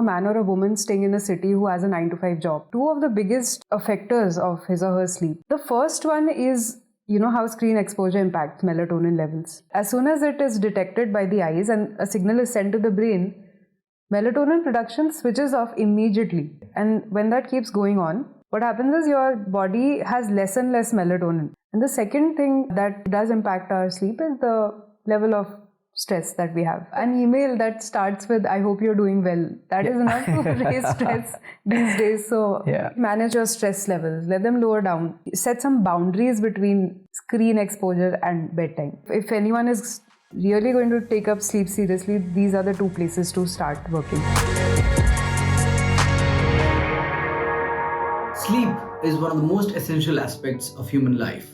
man or a woman staying in a city who has a 9 to 5 job. Two of the biggest affectors of his or her sleep. The first one is, how screen exposure impacts melatonin levels. As soon as it is detected by the eyes and a signal is sent to the brain, melatonin production switches off immediately. And when that keeps going on, what happens is your body has less and less melatonin. And the second thing that does impact our sleep is the level of stress that we have. An email that starts with, "I hope you're doing well," that is enough to raise stress these days. So manage your stress levels, let them lower down. Set some boundaries between screen exposure and bedtime. If anyone is really going to take up sleep seriously, these are the two places to start working. Sleep is one of the most essential aspects of human life.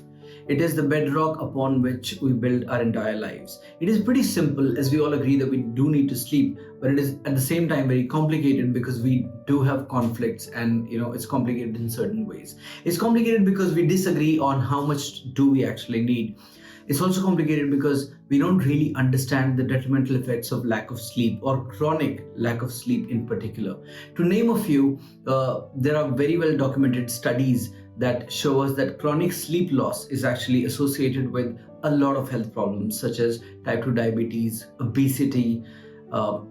It is the bedrock upon which we build our entire lives. It is pretty simple, as we all agree that we do need to sleep, but it is at the same time very complicated because we do have conflicts and it's complicated in certain ways. It's complicated because we disagree on how much do we actually need. It's also complicated because we don't really understand the detrimental effects of lack of sleep or chronic lack of sleep in particular. To name a few, there are very well documented studies that show us that chronic sleep loss is actually associated with a lot of health problems such as type 2 diabetes, obesity,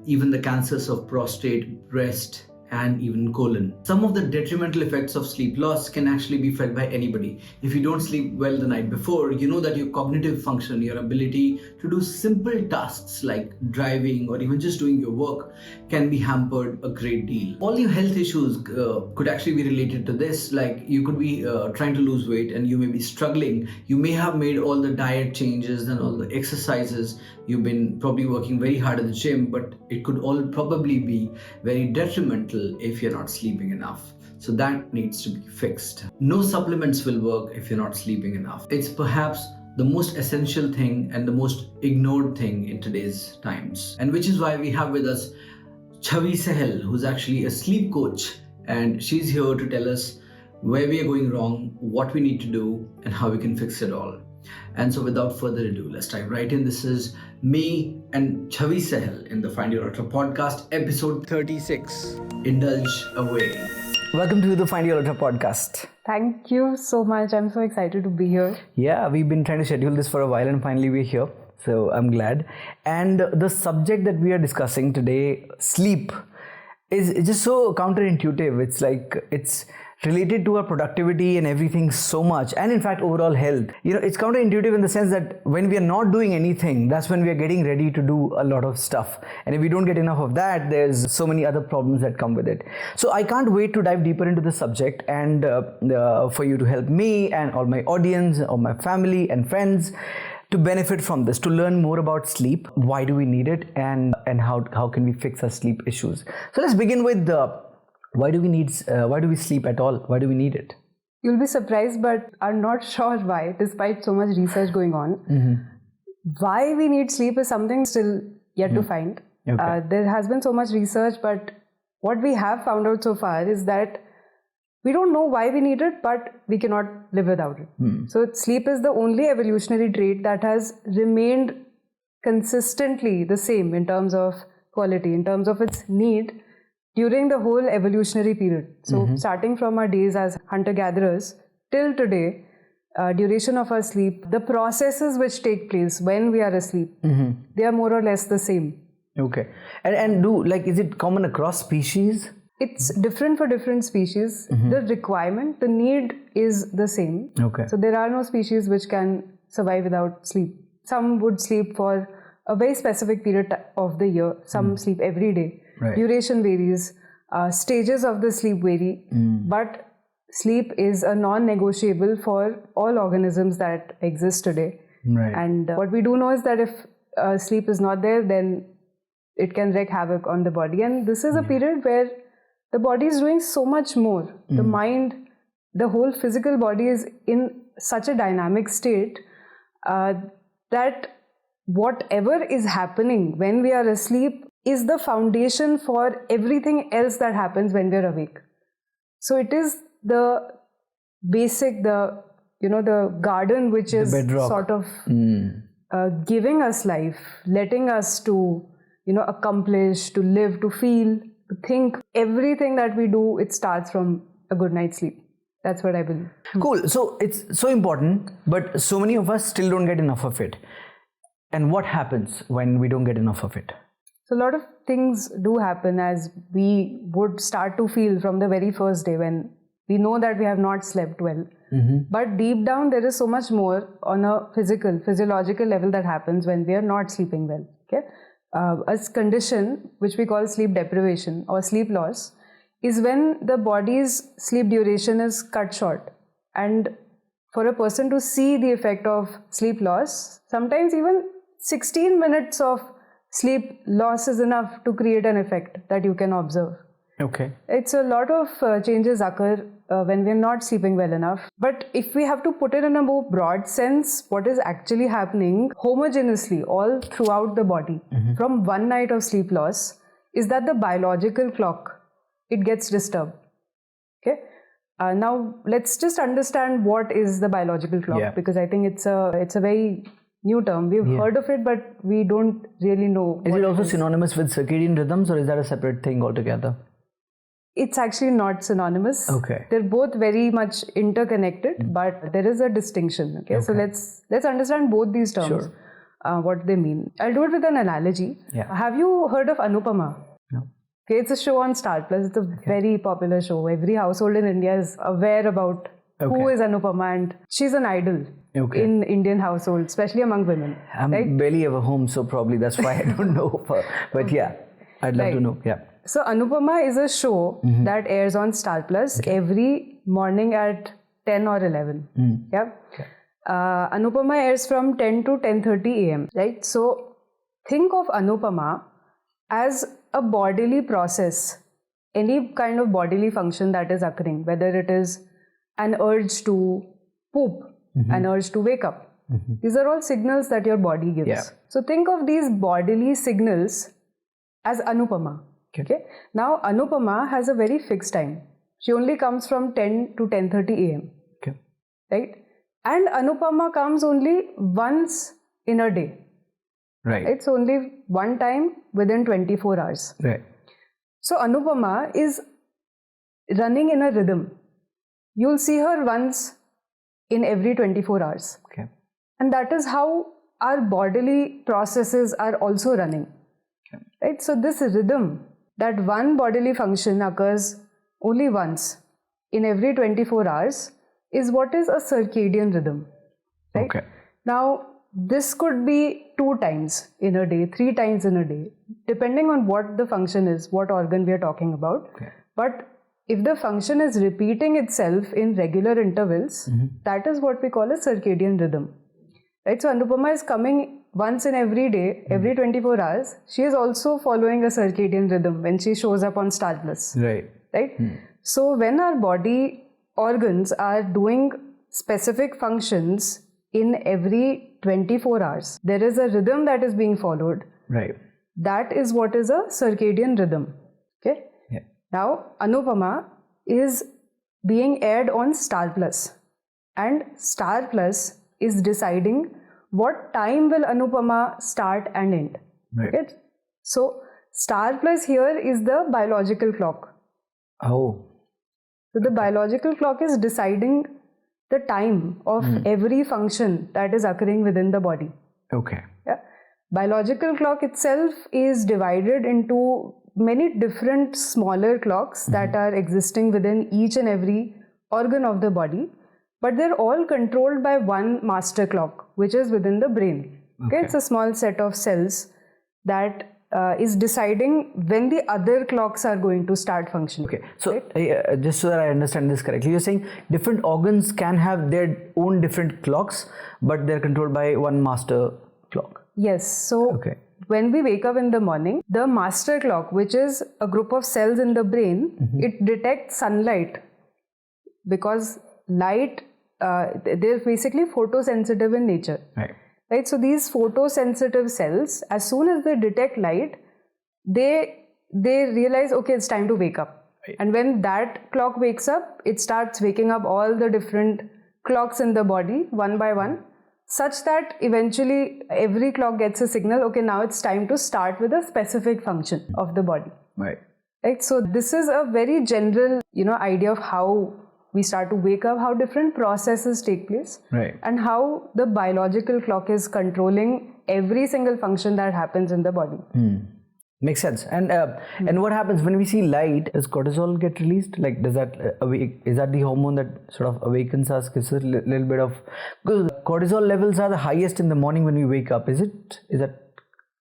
even the cancers of prostate, breast, and even colon. Some of the detrimental effects of sleep loss can actually be felt by anybody. If you don't sleep well the night before, you know that your cognitive function, your ability to do simple tasks like driving or even just doing your work can be hampered a great deal. All your health issues could actually be related to this. Like you could be trying to lose weight and you may be struggling. You may have made all the diet changes and all the exercises. You've been probably working very hard at the gym, but it could all probably be very detrimental if you're not sleeping enough. So that needs to be fixed. No supplements will work if you're not sleeping enough. It's perhaps the most essential thing and the most ignored thing in today's times. And which is why we have with us Chhavi Sahal, who's actually a sleep coach. And she's here to tell us where we are going wrong, what we need to do, and how we can fix it all. And so without further ado, let's dive right in. This is me and Chhavi Sahal in the Find Your Ultra podcast, episode 36. Indulge away. Welcome to the Find Your Ultra podcast. Thank you so much. I'm so excited to be here. Yeah, we've been trying to schedule this for a while and finally we're here. So I'm glad. And the subject that we are discussing today, sleep, is just so counterintuitive. It's like it's related to our productivity and everything so much, and in fact overall health. It's counterintuitive in the sense that when we are not doing anything, that's when we are getting ready to do a lot of stuff, and if we don't get enough of that, there's so many other problems that come with it. So I can't wait to dive deeper into the subject and for you to help me and all my audience or my family and friends to benefit from this, to learn more about sleep, why do we need it, and how can we fix our sleep issues. So let's begin with why do we sleep at all? Why do we need it? You'll be surprised, but are not sure why, despite so much research going on. Mm-hmm. Why we need sleep is something still yet to find. Okay. There has been so much research, but what we have found out so far is that we don't know why we need it, but we cannot live without it. So sleep is the only evolutionary trait that has remained consistently the same in terms of quality, in terms of its need, during the whole evolutionary period. So starting from our days as hunter-gatherers till today, duration of our sleep, the processes which take place when we are asleep, they are more or less the same. Okay. And is it common across species? It's different for different species. The requirement, the need is the same. Okay. So there are no species which can survive without sleep. Some would sleep for a very specific period of the year. Some sleep every day. Right. Duration varies, stages of the sleep vary, but sleep is a non-negotiable for all organisms that exist today. Right. And what we do know is that if sleep is not there, then it can wreak havoc on the body. And this is a period where the body is doing so much more. The mind, the whole physical body is in such a dynamic state that whatever is happening when we are asleep is the foundation for everything else that happens when we're awake. So it is the basic, the garden which is sort of giving us life, letting us to, accomplish, to live, to feel, to think everything that we do, it starts from a good night's sleep. That's what I believe. Cool. So it's so important, but so many of us still don't get enough of it. And what happens when we don't get enough of it? So a lot of things do happen as we would start to feel from the very first day when we know that we have not slept well. But deep down, there is so much more on a physiological level that happens when we are not sleeping well. Okay, a condition which we call sleep deprivation or sleep loss is when the body's sleep duration is cut short. And for a person to see the effect of sleep loss, sometimes even 16 minutes of sleep loss is enough to create an effect that you can observe. Okay. It's a lot of changes occur when we're not sleeping well enough. But if we have to put it in a more broad sense, what is actually happening homogeneously all throughout the body from one night of sleep loss is that the biological clock, it gets disturbed. Okay. Now let's just understand what is the biological clock, because I think it's a very new term. We've heard of it, but we don't really know. Is it also synonymous with circadian rhythms, or is that a separate thing altogether? It's actually not synonymous. Okay. They're both very much interconnected, but there is a distinction. Okay. So let's understand both these terms, what they mean. I'll do it with an analogy. Have you heard of Anupama? No. Okay, it's a show on Star Plus. It's a very popular show. Every household in India is aware about who is Anupama, and she's an idol in Indian households, especially among women. I'm barely ever home, so probably that's why I don't know. But yeah, I'd love to know. Yeah. So Anupama is a show that airs on Star Plus every morning at 10 or 11. Anupama airs from 10 to 10:30 a.m. Right? So think of Anupama as a bodily process, any kind of bodily function that is occurring, whether it is an urge to poop, an urge to wake up. These are all signals that your body gives. So think of these bodily signals as Anupama. Okay. Now Anupama has a very fixed time. She only comes from 10 to 10:30 a.m. Okay. Right? And Anupama comes only once in a day. Right. It's only one time within 24 hours. Right. So Anupama is running in a rhythm. You'll see her once in every 24 hours. Okay. And that is how our bodily processes are also running. Okay. Right? So this rhythm, that one bodily function occurs only once in every 24 hours, is what is a circadian rhythm. Right? Okay. Now, this could be 2 times in a day, 3 times in a day, depending on what the function is, what organ we are talking about. Okay. But if the function is repeating itself in regular intervals, that is what we call a circadian rhythm. Right? So Anupama is coming once in every day, every 24 hours. She is also following a circadian rhythm when she shows up on Star Plus. Right. Right? So when our body organs are doing specific functions in every 24 hours, there is a rhythm that is being followed. Right. That is what is a circadian rhythm. Okay. Yeah. Now, Anupama is being aired on Star Plus, and Star Plus is deciding what time will Anupama start and end. Right. Okay? So, Star Plus here is the biological clock. Oh. So, the biological clock is deciding the time of every function that is occurring within the body. Okay. Yeah. Biological clock itself is divided into many different smaller clocks that are existing within each and every organ of the body, but they're all controlled by one master clock, which is within the brain. Okay. It's a small set of cells that is deciding when the other clocks are going to start functioning. Okay, so just so that I understand this correctly, you're saying different organs can have their own different clocks, but they're controlled by one master clock. Yes. So when we wake up in the morning, the master clock, which is a group of cells in the brain, it detects sunlight, because light, they're basically photosensitive in nature. Right. Right, so these photosensitive cells, as soon as they detect light, they realize, okay, it's time to wake up. Right. And when that clock wakes up, it starts waking up all the different clocks in the body one by one, such that eventually every clock gets a signal, okay, now it's time to start with a specific function of the body. Right. Right? So this is a very general, idea of how we start to wake up, how different processes take place, right, and how the biological clock is controlling every single function that happens in the body. Makes sense. And what happens when we see light? Does cortisol get released? Like, does that is that the hormone that sort of awakens us, gives us a little bit of? Because cortisol levels are the highest in the morning when we wake up. Is that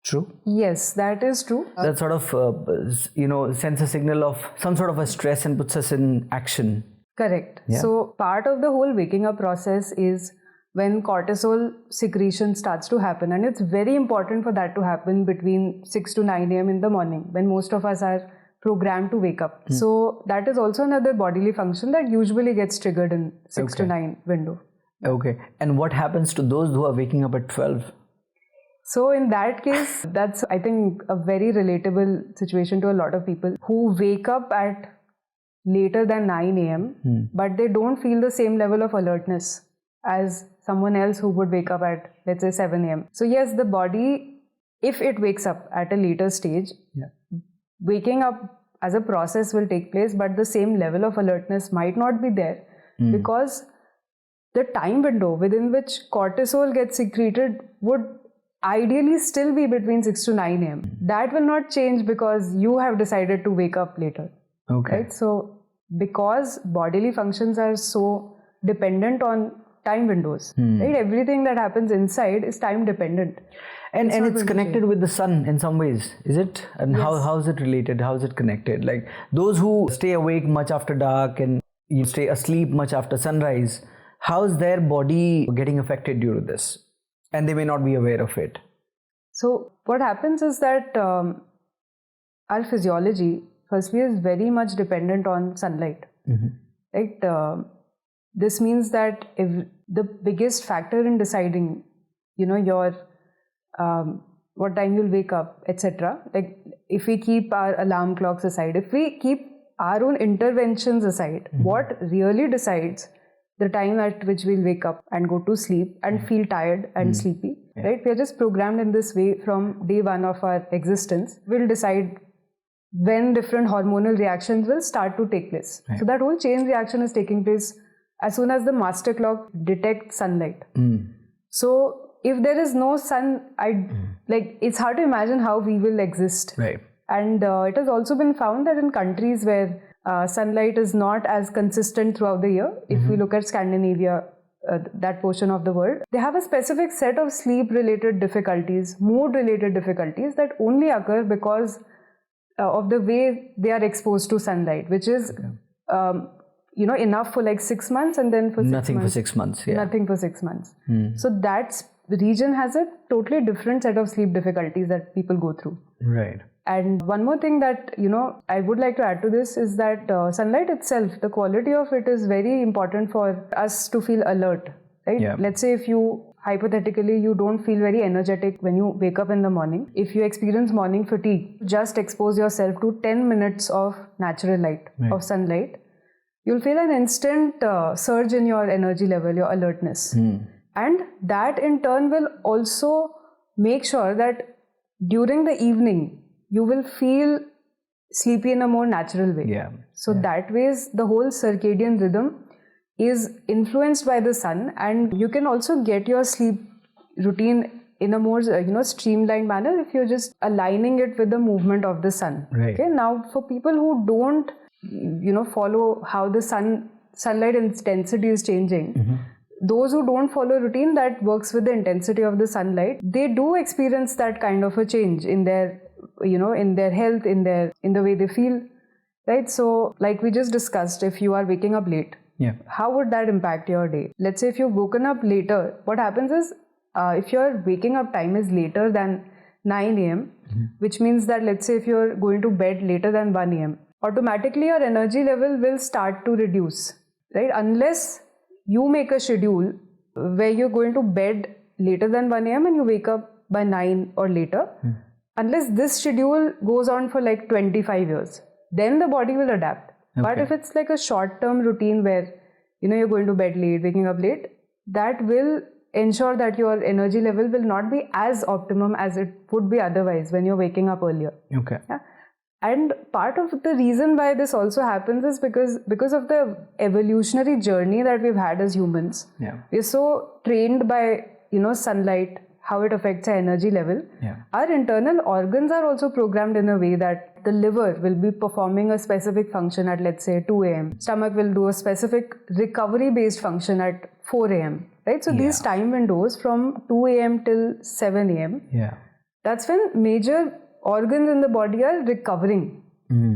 true? Yes, that is true. That sort of sends a signal of some sort of a stress and puts us in action. Correct. Yeah. So part of the whole waking up process is when cortisol secretion starts to happen, and it's very important for that to happen between 6 to 9 a.m. in the morning when most of us are programmed to wake up. So that is also another bodily function that usually gets triggered in 6 to 9 window. Okay. And what happens to those who are waking up at 12? So in that case, that's, I think, a very relatable situation to a lot of people who wake up at later than 9 a.m. But they don't feel the same level of alertness as someone else who would wake up at, let's say, 7 a.m. So yes, the body, if it wakes up at a later stage, waking up as a process will take place, but the same level of alertness might not be there because the time window within which cortisol gets secreted would ideally still be between 6 to 9 a.m. That will not change because you have decided to wake up later. Okay. Right? So because bodily functions are so dependent on time windows, right? Everything that happens inside is time dependent. And it's connected with the sun in some ways, is it? And Yes. how is it related? How is it connected? Like those who stay awake much after dark and you stay asleep much after sunrise, how is their body getting affected due to this? And they may not be aware of it. So what happens is that our physiology firstly is very much dependent on sunlight. Right? This means that if the biggest factor in deciding, your what time you'll wake up, etc. Like if we keep our alarm clocks aside, if we keep our own interventions aside, what really decides the time at which we'll wake up and go to sleep and feel tired and sleepy, right? We are just programmed in this way from day one of our existence. We'll decide when different hormonal reactions will start to take place. So that whole chain reaction is taking place as soon as the master clock detects sunlight. So if there is no sun, it's hard to imagine how we will exist. Right. And it has also been found that in countries where sunlight is not as consistent throughout the year, if we look at Scandinavia, that portion of the world, they have a specific set of sleep-related difficulties, mood-related difficulties that only occur because of the way they are exposed to sunlight, which is enough for like 6 months and then for nothing for 6 months. Yeah. Nothing for 6 months. So that region has a totally different set of sleep difficulties that people go through. Right. And one more thing that, I would like to add to this is that sunlight itself, the quality of it is very important for us to feel alert, right? Yeah. Let's say if hypothetically, you don't feel very energetic when you wake up in the morning. If you experience morning fatigue, just expose yourself to 10 minutes of natural light, of sunlight. You'll feel an instant surge in your energy level, your alertness. And that in turn will also make sure that during the evening, you will feel sleepy in a more natural way. Yeah. So that ways the whole circadian rhythm is influenced by the sun, and you can also get your sleep routine in a more streamlined manner if you're just aligning it with the movement of the sun. Right. Okay. Now for people who don't follow how the sunlight intensity is changing, those who don't follow routine that works with the intensity of the sunlight, they do experience that kind of a change in their in their health, in the way they feel, right? So like we just discussed, if you are waking up late, how would that impact your day? Let's say if you've woken up later, what happens is if your waking up time is later than 9 a.m., which means that let's say if you're going to bed later than 1 a.m., automatically your energy level will start to reduce, right? Unless you make a schedule where you're going to bed later than 1 a.m. and you wake up by 9 or later, unless this schedule goes on for like 25 years, then the body will adapt. But if it's like a short-term routine where, you're going to bed late, waking up late, that will ensure that your energy level will not be as optimum as it would be otherwise when you're waking up earlier. Okay. Yeah? And part of the reason why this also happens is because of the evolutionary journey that we've had as humans. Yeah. We're so trained by, sunlight, how it affects our energy level. Yeah. Our internal organs are also programmed in a way that the liver will be performing a specific function at, let's say, 2 a.m. Stomach will do a specific recovery-based function at 4 a.m. Right? So these time windows from 2 a.m. till 7 a.m. Yeah. That's when major organs in the body are recovering.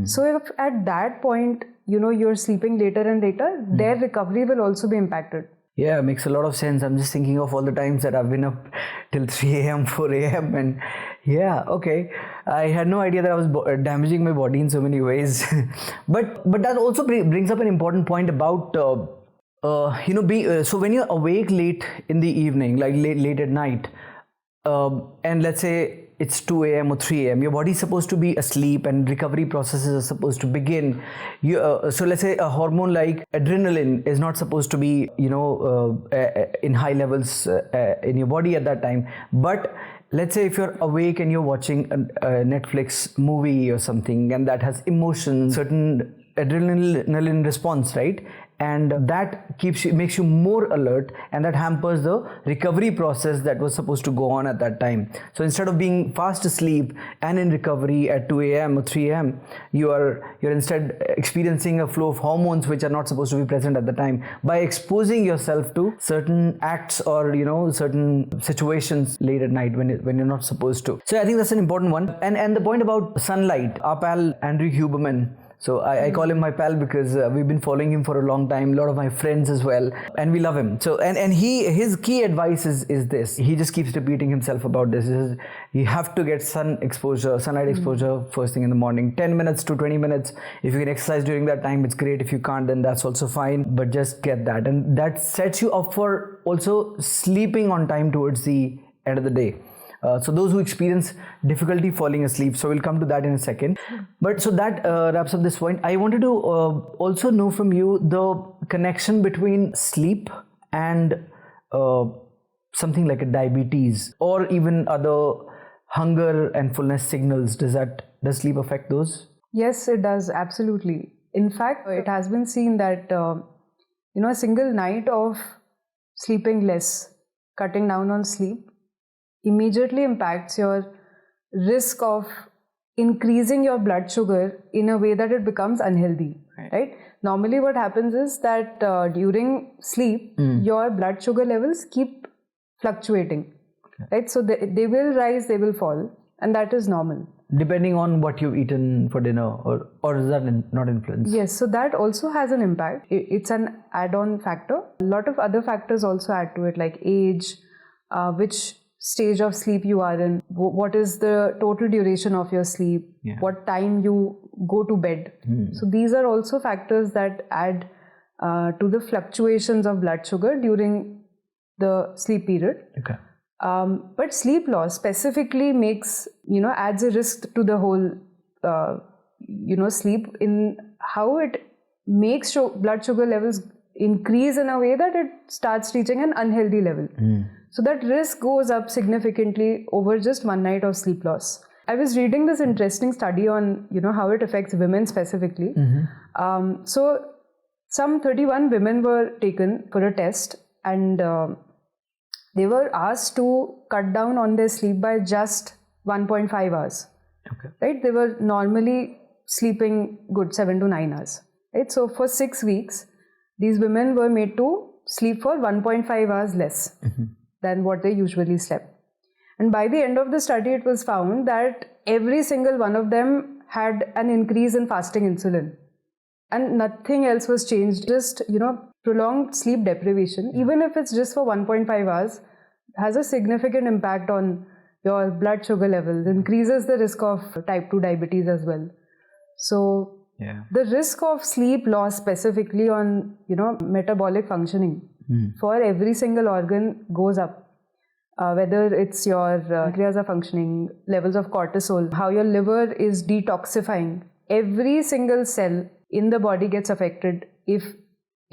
So if at that point, you're sleeping later and later, their recovery will also be impacted. Yeah, makes a lot of sense. I'm just thinking of all the times that I've been up till 3 a.m., 4 a.m. and yeah, okay. I had no idea that I was damaging my body in so many ways. but that also brings up an important point about, so when you're awake late in the evening, like late at night, and let's say it's 2 a.m. or 3 a.m. Your body is supposed to be asleep and recovery processes are supposed to begin. So let's say a hormone like adrenaline is not supposed to be, in high levels in your body at that time. But let's say if you're awake and you're watching a Netflix movie or something and that has emotion, certain adrenaline response, right? And that makes you more alert, and that hampers the recovery process that was supposed to go on at that time. So instead of being fast asleep and in recovery at 2 a.m. or 3 a.m., you're instead experiencing a flow of hormones which are not supposed to be present at the time by exposing yourself to certain acts or certain situations late at night when you're not supposed to. So I think that's an important one. And the point about sunlight, our pal Andrew Huberman. So I call him my pal because we've been following him for a long time, a lot of my friends as well, and we love him. So and his key advice is this. He just keeps repeating himself about this. You have to get sunlight exposure first thing in the morning, 10 minutes to 20 minutes. If you can exercise during that time, it's great. If you can't, then that's also fine, but just get that. And that sets you up for also sleeping on time towards the end of the day. So those who experience difficulty falling asleep, so we'll come to that in a second. But so that wraps up this point. I wanted to also know from you the connection between sleep and something like a diabetes or even other hunger and fullness signals. Does sleep affect those? Yes, it does, absolutely. In fact, it has been seen that a single night of sleeping less, cutting down on sleep, immediately impacts your risk of increasing your blood sugar in a way that it becomes unhealthy, right? Normally what happens is that during sleep, your blood sugar levels keep fluctuating, right? So they will rise, they will fall, and that is normal. Depending on what you've eaten for dinner, or is that not influence? Yes, so that also has an impact. It's an add-on factor. A lot of other factors also add to it, like age, which stage of sleep you are in, what is the total duration of your sleep, what time you go to bed. So these are also factors that add to the fluctuations of blood sugar during the sleep period. Okay. But sleep loss specifically adds a risk to the whole sleep, in how it makes blood sugar levels increase in a way that it starts reaching an unhealthy level. So that risk goes up significantly over just one night of sleep loss. I was reading this interesting study on, how it affects women specifically. So some 31 women were taken for a test, and they were asked to cut down on their sleep by just 1.5 hours. Okay. Right? They were normally sleeping good 7 to 9 hours. Right? So for 6 weeks, these women were made to sleep for 1.5 hours less than what they usually slept. And by the end of the study, it was found that every single one of them had an increase in fasting insulin. And nothing else was changed. Just, prolonged sleep deprivation, even if it's just for 1.5 hours, has a significant impact on your blood sugar levels, increases the risk of type 2 diabetes as well. So the risk of sleep loss specifically on, metabolic functioning for every single organ goes up. Whether it's your pancreas are functioning, levels of cortisol, how your liver is detoxifying. Every single cell in the body gets affected if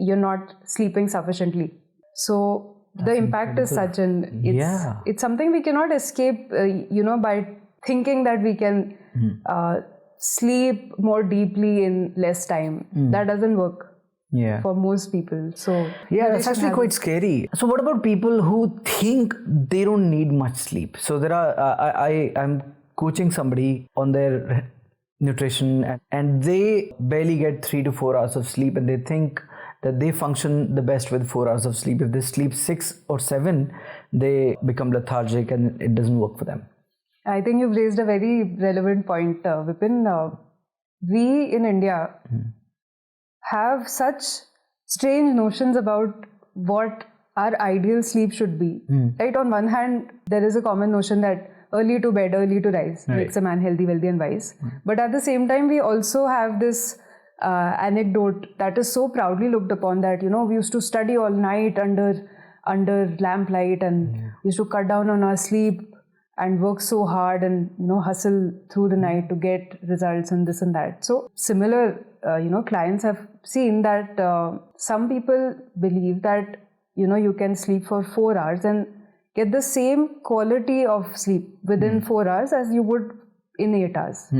you're not sleeping sufficiently. So the impact is such, and it's something we cannot escape, by thinking that we can sleep more deeply in less time. That doesn't work for most people. So yeah, that's actually quite scary. So what about people who think they don't need much sleep? So there are I'm coaching somebody on their nutrition, and they barely get 3 to 4 hours of sleep, and they think that they function the best with 4 hours of sleep. If they sleep 6 or 7, they become lethargic and it doesn't work for them. I think you've raised a very relevant point, Vipin. We in India have such strange notions about what our ideal sleep should be. Right? On one hand, there is a common notion that early to bed, early to rise makes a man healthy, wealthy and wise. But at the same time, we also have this anecdote that is so proudly looked upon that, we used to study all night under lamplight, and we used to cut down on our sleep and work so hard and hustle through the night to get results and this and that. So similar clients have seen that some people believe that you can sleep for 4 hours and get the same quality of sleep within 4 hours as you would in 8 hours.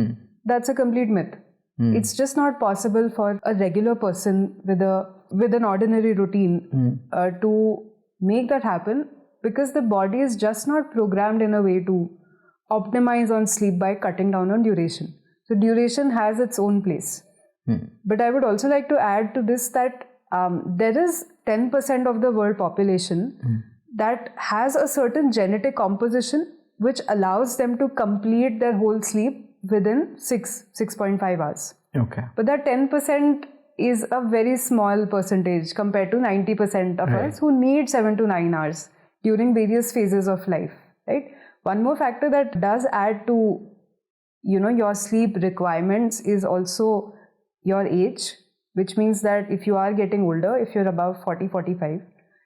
That's a complete myth. It's just not possible for a regular person with an ordinary routine to make that happen, because the body is just not programmed in a way to optimize on sleep by cutting down on duration. So duration has its own place. But I would also like to add to this that there is 10% of the world population that has a certain genetic composition which allows them to complete their whole sleep within 6.5 hours. Okay. But that 10% is a very small percentage compared to 90% of us who need 7 to 9 hours during various phases of life, right? One more factor that does add to, your sleep requirements is also your age, which means that if you are getting older, if you're above 40, 45,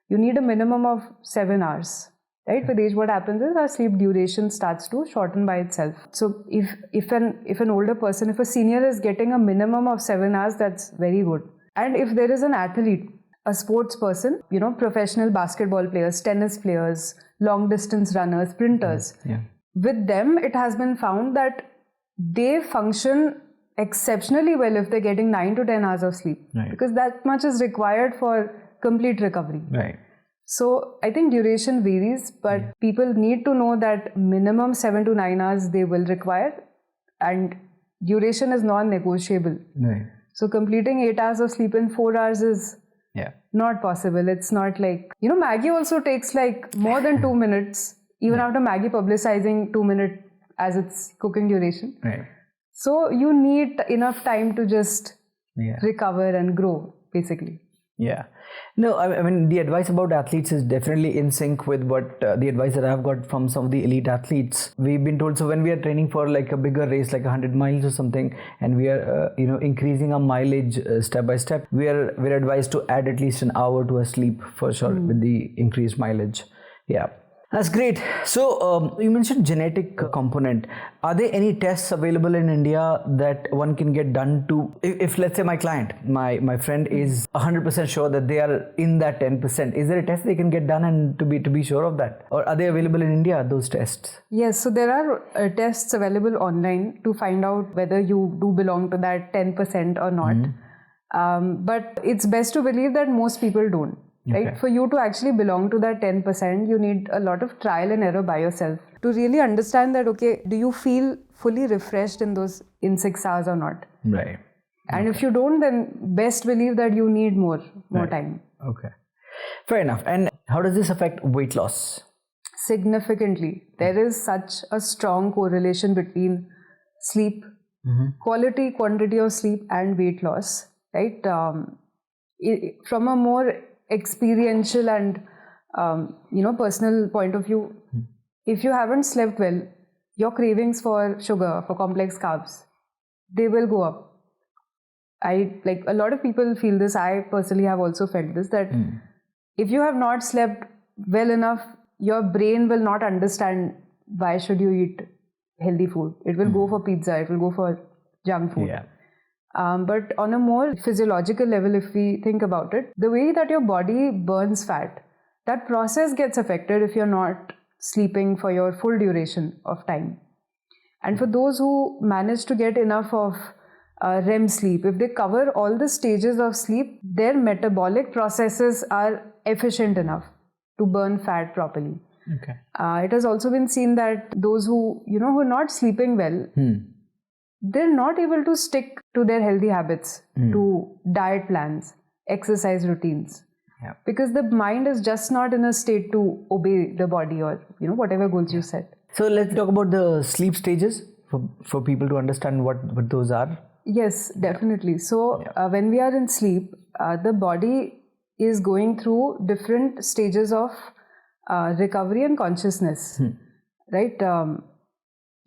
you need a minimum of 7 hours, right? With age, what happens is our sleep duration starts to shorten by itself. So if an older person, if a senior is getting a minimum of 7 hours, that's very good. And if there is an athlete, a sports person, professional basketball players, tennis players, long distance runners, sprinters, with them, it has been found that they function exceptionally well if they're getting 9 to 10 hours of sleep, because that much is required for complete recovery. Right. So I think duration varies, but people need to know that minimum 7 to 9 hours they will require, and duration is non-negotiable. Right. So completing 8 hours of sleep in 4 hours is not possible. It's not like, Maggie also takes like more than 2 minutes, even after Maggie publicizing 2 minutes as its cooking duration. Right. So you need enough time to just recover and grow, basically. Yeah. No, I mean, the advice about athletes is definitely in sync with what the advice that I've got from some of the elite athletes. We've been told, so when we are training for like a bigger race, like 100 miles or something, and we are, increasing our mileage step by step, we're advised to add at least an hour to our sleep for sure with the increased mileage. Yeah. That's great. So you mentioned genetic component. Are there any tests available in India that one can get done to, if let's say my client, my friend is 100% sure that they are in that 10%, is there a test they can get done and to be sure of that? Or are they available in India, those tests? Yes, so there are tests available online to find out whether you do belong to that 10% or not. But it's best to believe that most people don't. Right? For you to actually belong to that 10%, you need a lot of trial and error by yourself to really understand that, okay, do you feel fully refreshed in 6 hours or not? Right. And if you don't, then best believe that you need more time. Okay. Fair enough. And how does this affect weight loss? Significantly. There is such a strong correlation between sleep, quality, quantity of sleep and weight loss, right? From a more experiential and personal point of view, if you haven't slept well, your cravings for sugar, for complex carbs, they will go up. A lot of people feel this. I personally have also felt this, that if you have not slept well enough, your brain will not understand why should you eat healthy food. It will go for pizza, it will go for junk food. But on a more physiological level, if we think about it, the way that your body burns fat, that process gets affected if you're not sleeping for your full duration of time. And for those who manage to get enough of REM sleep, if they cover all the stages of sleep, their metabolic processes are efficient enough to burn fat properly. Okay. It has also been seen that those who are not sleeping well, they're not able to stick to their healthy habits, to diet plans, exercise routines. Yeah. Because the mind is just not in a state to obey the body or whatever goals you set. So let's talk about the sleep stages for people to understand what those are. Yes, definitely. So when we are in sleep, the body is going through different stages of recovery and consciousness, right?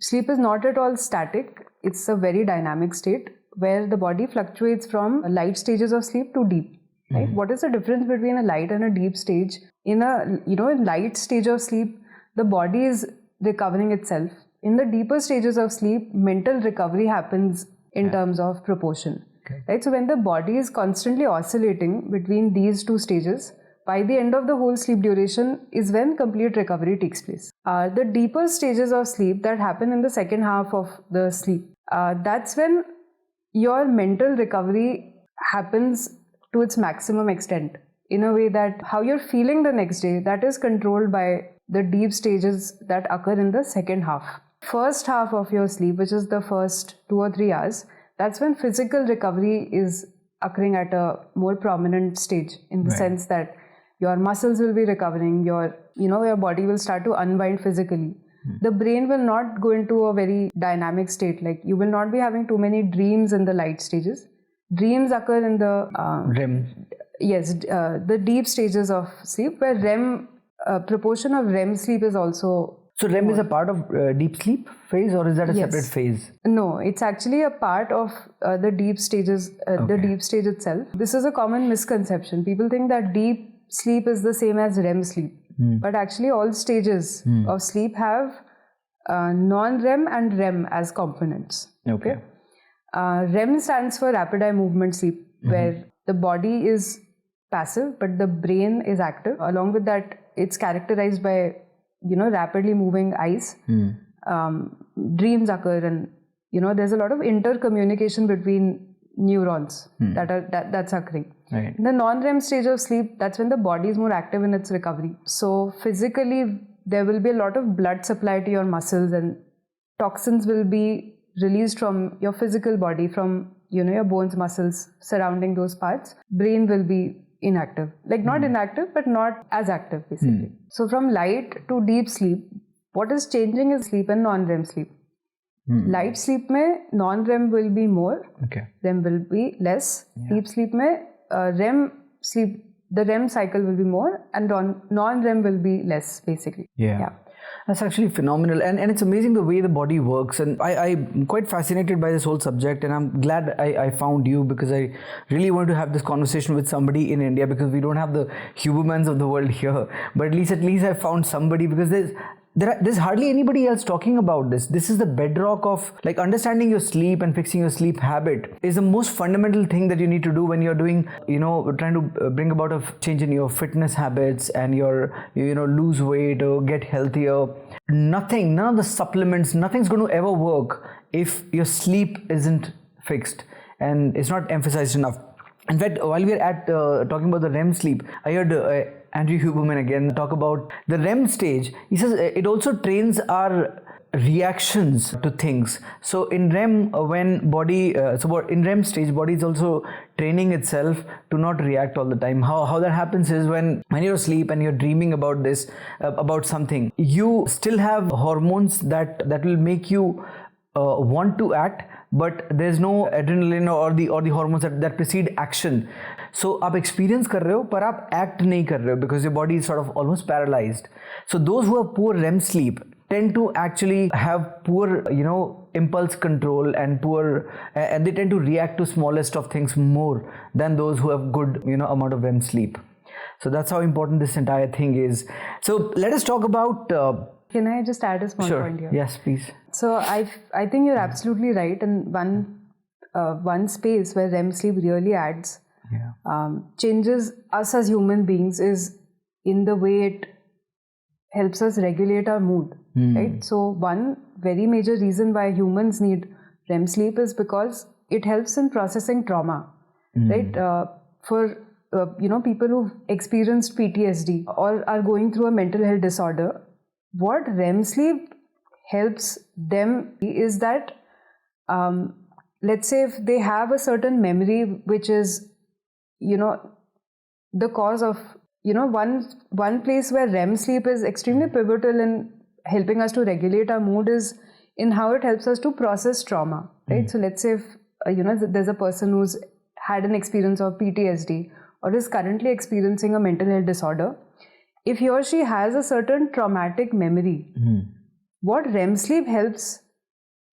Sleep is not at all static. It's a very dynamic state where the body fluctuates from light stages of sleep to deep. Right? What is the difference between a light and a deep stage? In a light stage of sleep, the body is recovering itself. In the deeper stages of sleep, mental recovery happens in terms of proportion. Okay. Right? So when the body is constantly oscillating between these two stages, by the end of the whole sleep duration is when complete recovery takes place. The deeper stages of sleep that happen in the second half of the sleep, that's when your mental recovery happens to its maximum extent, in a way that how you're feeling the next day, that is controlled by the deep stages that occur in the second half. First half of your sleep, which is the first 2 or 3 hours, that's when physical recovery is occurring at a more prominent stage, in the sense that your muscles will be recovering, your body will start to unwind physically. The brain will not go into a very dynamic state, like you will not be having too many dreams in the light stages. Dreams occur in the REM. Yes, the deep stages of sleep, where REM, proportion of REM sleep is also. So REM is a part of deep sleep phase, or is that a separate phase? No, it's actually a part of the deep stages, the deep stage itself. This is a common misconception. People think that deep sleep is the same as REM sleep, but actually all stages of sleep have non-REM and REM as components. Okay. REM stands for rapid eye movement sleep, where the body is passive but the brain is active. Along with that, it's characterized by rapidly moving eyes. Dreams occur, and there's a lot of intercommunication between neurons that's occurring. Right. In the non-REM stage of sleep, that's when the body is more active in its recovery. So physically, there will be a lot of blood supply to your muscles, and toxins will be released from your physical body, from your bones, muscles surrounding those parts. Brain will be inactive, like not inactive but not as active, basically. So from light to deep sleep, what is changing is sleep and non-REM sleep. Light sleep mein non-REM will be more, REM will be less. Deep sleep mein REM sleep, the REM cycle will be more, and non-REM will be less, basically. Yeah. That's actually phenomenal, and it's amazing the way the body works, and I'm quite fascinated by this whole subject, and I'm glad I found you, because I really wanted to have this conversation with somebody in India, because we don't have the Hubermans of the world here, but at least I found somebody, because there's hardly anybody else talking about this. This is the bedrock of, like, understanding your sleep and fixing your sleep habit is the most fundamental thing that you need to do when you're doing, trying to bring about a change in your fitness habits and your, lose weight or get healthier. None of the supplements, nothing's going to ever work if your sleep isn't fixed, and it's not emphasized enough. In fact, while we're at talking about the REM sleep, I heard Andrew Huberman again talk about the REM stage. He says it also trains our reactions to things. So in REM, in REM stage, body is also training itself to not react all the time. How that happens is when you're asleep and you're dreaming about this, about something, you still have hormones that will make you want to act, but there's no adrenaline or the hormones that precede action. So आप experience कर रहे हो पर आप act नहीं कर रहे हो, because your body is sort of almost paralyzed. So those who have poor REM sleep tend to actually have poor impulse control and they tend to react to smallest of things more than those who have good amount of REM sleep. So that's how important this entire thing is. So let us talk about Can I just add a small point here? Yes, please. So I think you're absolutely right, and one space where REM sleep really adds changes us as human beings is in the way it helps us regulate our mood, right? So one very major reason why humans need REM sleep is because it helps in processing trauma, right? For people who've experienced PTSD or are going through a mental health disorder, what REM sleep helps them is that, let's say if they have a certain memory which is, the cause of, one place where REM sleep is extremely pivotal in helping us to regulate our mood is in how it helps us to process trauma, right? So let's say if, there's a person who's had an experience of PTSD or is currently experiencing a mental health disorder, if he or she has a certain traumatic memory, what REM sleep helps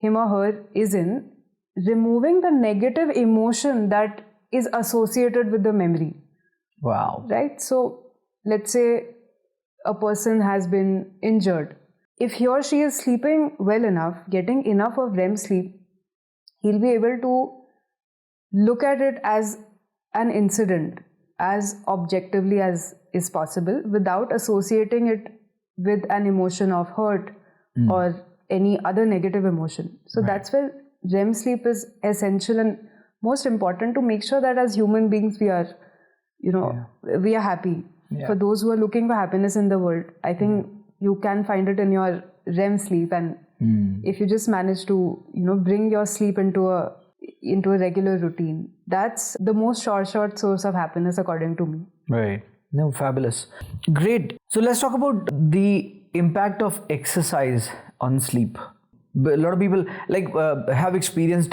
him or her is in removing the negative emotion that is associated with the memory. Wow. Right? So let's say a person has been injured. If he or she is sleeping well enough, getting enough of REM sleep, he'll be able to look at it as an incident as objectively as is possible without associating it with an emotion of hurt or any other negative emotion. So that's where REM sleep is essential and most important to make sure that as human beings we are, we are happy. For those who are looking for happiness in the world, I think you can find it in your REM sleep, and if you just manage to, bring your sleep into a regular routine, that's the most short source of happiness according to me. Right. No, fabulous. Great. So let's talk about the impact of exercise on sleep. A lot of people have experienced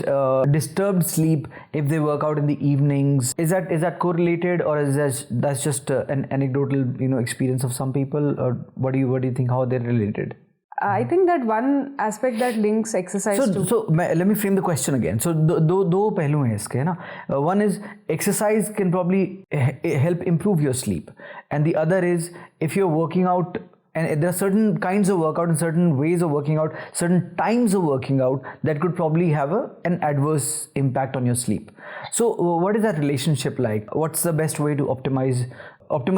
disturbed sleep if they work out in the evenings. Is that correlated, or is that's just an anecdotal experience of some people, or what do you think, how they're related? I think that one aspect that links exercise to... So let me frame the question again. So दो पहलू हैं इसके, है ना? One is exercise can probably help improve your sleep, and the other is if you're working out, and there are certain kinds of workout and certain ways of working out, certain times of working out that could probably have an adverse impact on your sleep. So what is that relationship like? What's the best way to optimize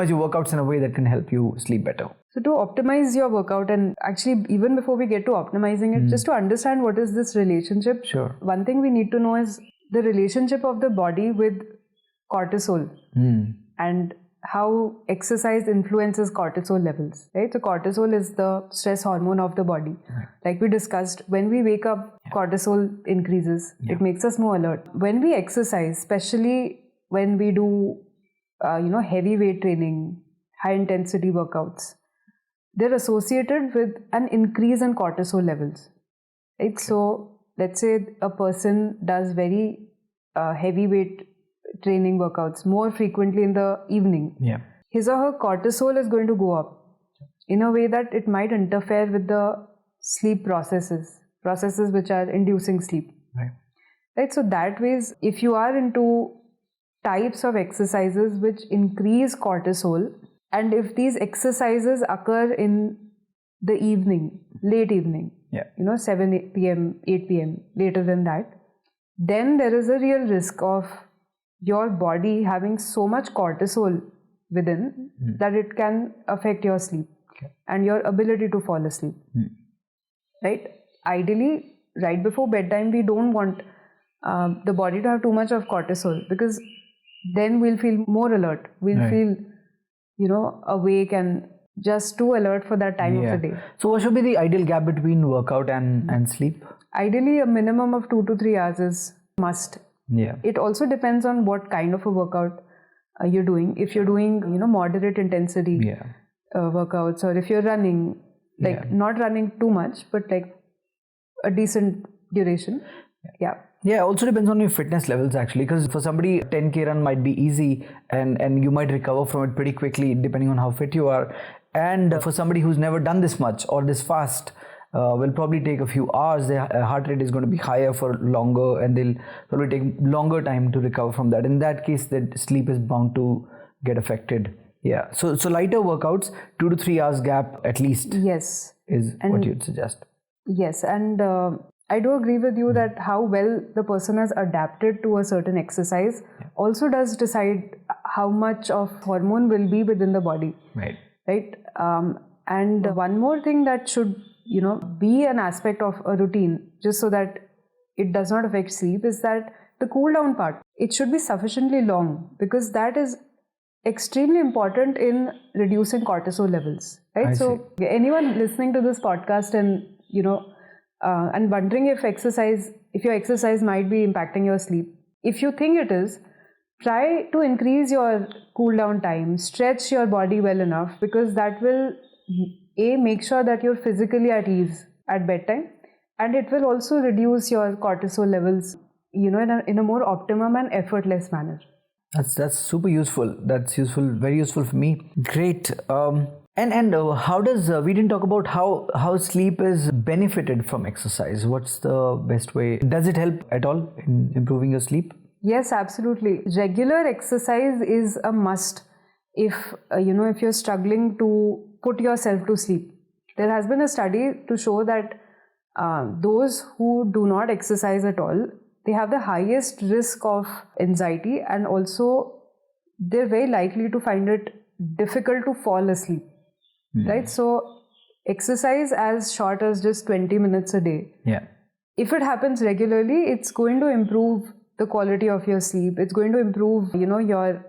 your workouts in a way that can help you sleep better? So to optimize your workout, and actually even before we get to optimizing it, just to understand what is this relationship, sure. One thing we need to know is the relationship of the body with cortisol and how exercise influences cortisol levels, right? So cortisol is the stress hormone of the body. Right. Like we discussed, when we wake up, cortisol increases. It makes us more alert. When we exercise, especially when we do, heavy weight training, high intensity workouts, they're associated with an increase in cortisol levels, right? Okay. So let's say a person does very heavy weight training workouts more frequently in the evening. His or her cortisol is going to go up in a way that it might interfere with the sleep processes which are inducing sleep. Right? So that ways, if you are into types of exercises which increase cortisol, and if these exercises occur in the evening, late evening, 7 p.m., 8 p.m., later than that, then there is a real risk of your body having so much cortisol within that it can affect your sleep and your ability to fall asleep. Right? Ideally, right before bedtime, we don't want the body to have too much of cortisol, because then we'll feel more alert. We'll feel awake and just too alert for that time of the day. So what should be the ideal gap between workout and sleep? Ideally, a minimum of 2 to 3 hours is must. It also depends on what kind of a workout you're doing. If you're doing, moderate intensity workouts, or if you're running, not running too much, but like a decent duration. Yeah, it also depends on your fitness levels actually, because for somebody 10k run might be easy and you might recover from it pretty quickly depending on how fit you are, and for somebody who's never done this much or this fast, will probably take a few hours. Their heart rate is going to be higher for longer, and they'll probably take longer time to recover from that. In that case, the sleep is bound to get affected. So lighter workouts, 2 to 3 hours gap at least is what you'd suggest. Yes, and I do agree with you that how well the person has adapted to a certain exercise also does decide how much of hormone will be within the body. Right? And one more thing that should, be an aspect of a routine, just so that it does not affect sleep, is that the cool down part, it should be sufficiently long, because that is extremely important in reducing cortisol levels, right? So anyone listening to this podcast and, and wondering if your exercise might be impacting your sleep, if you think it is, try to increase your cool down time, stretch your body well enough, because that will make sure that you're physically at ease at bedtime, and it will also reduce your cortisol levels, in a more optimum and effortless manner. That's super useful. That's useful, very useful for me. Great. And how does we didn't talk about how sleep is benefited from exercise? What's the best way? Does it help at all in improving your sleep? Yes, absolutely. Regular exercise is a must if you're struggling to put yourself to sleep. There has been a study to show that those who do not exercise at all, they have the highest risk of anxiety, and also they're very likely to find it difficult to fall asleep. Right? So exercise as short as just 20 minutes a day. Yeah. If it happens regularly, it's going to improve the quality of your sleep. It's going to improve, your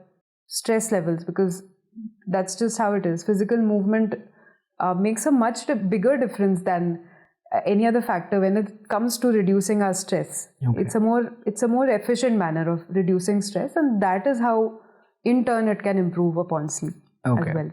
stress levels, because that's just how it is. Physical movement makes a much bigger difference than any other factor when it comes to reducing our stress. Okay. It's a more efficient manner of reducing stress, and that is how in turn it can improve upon sleep as well.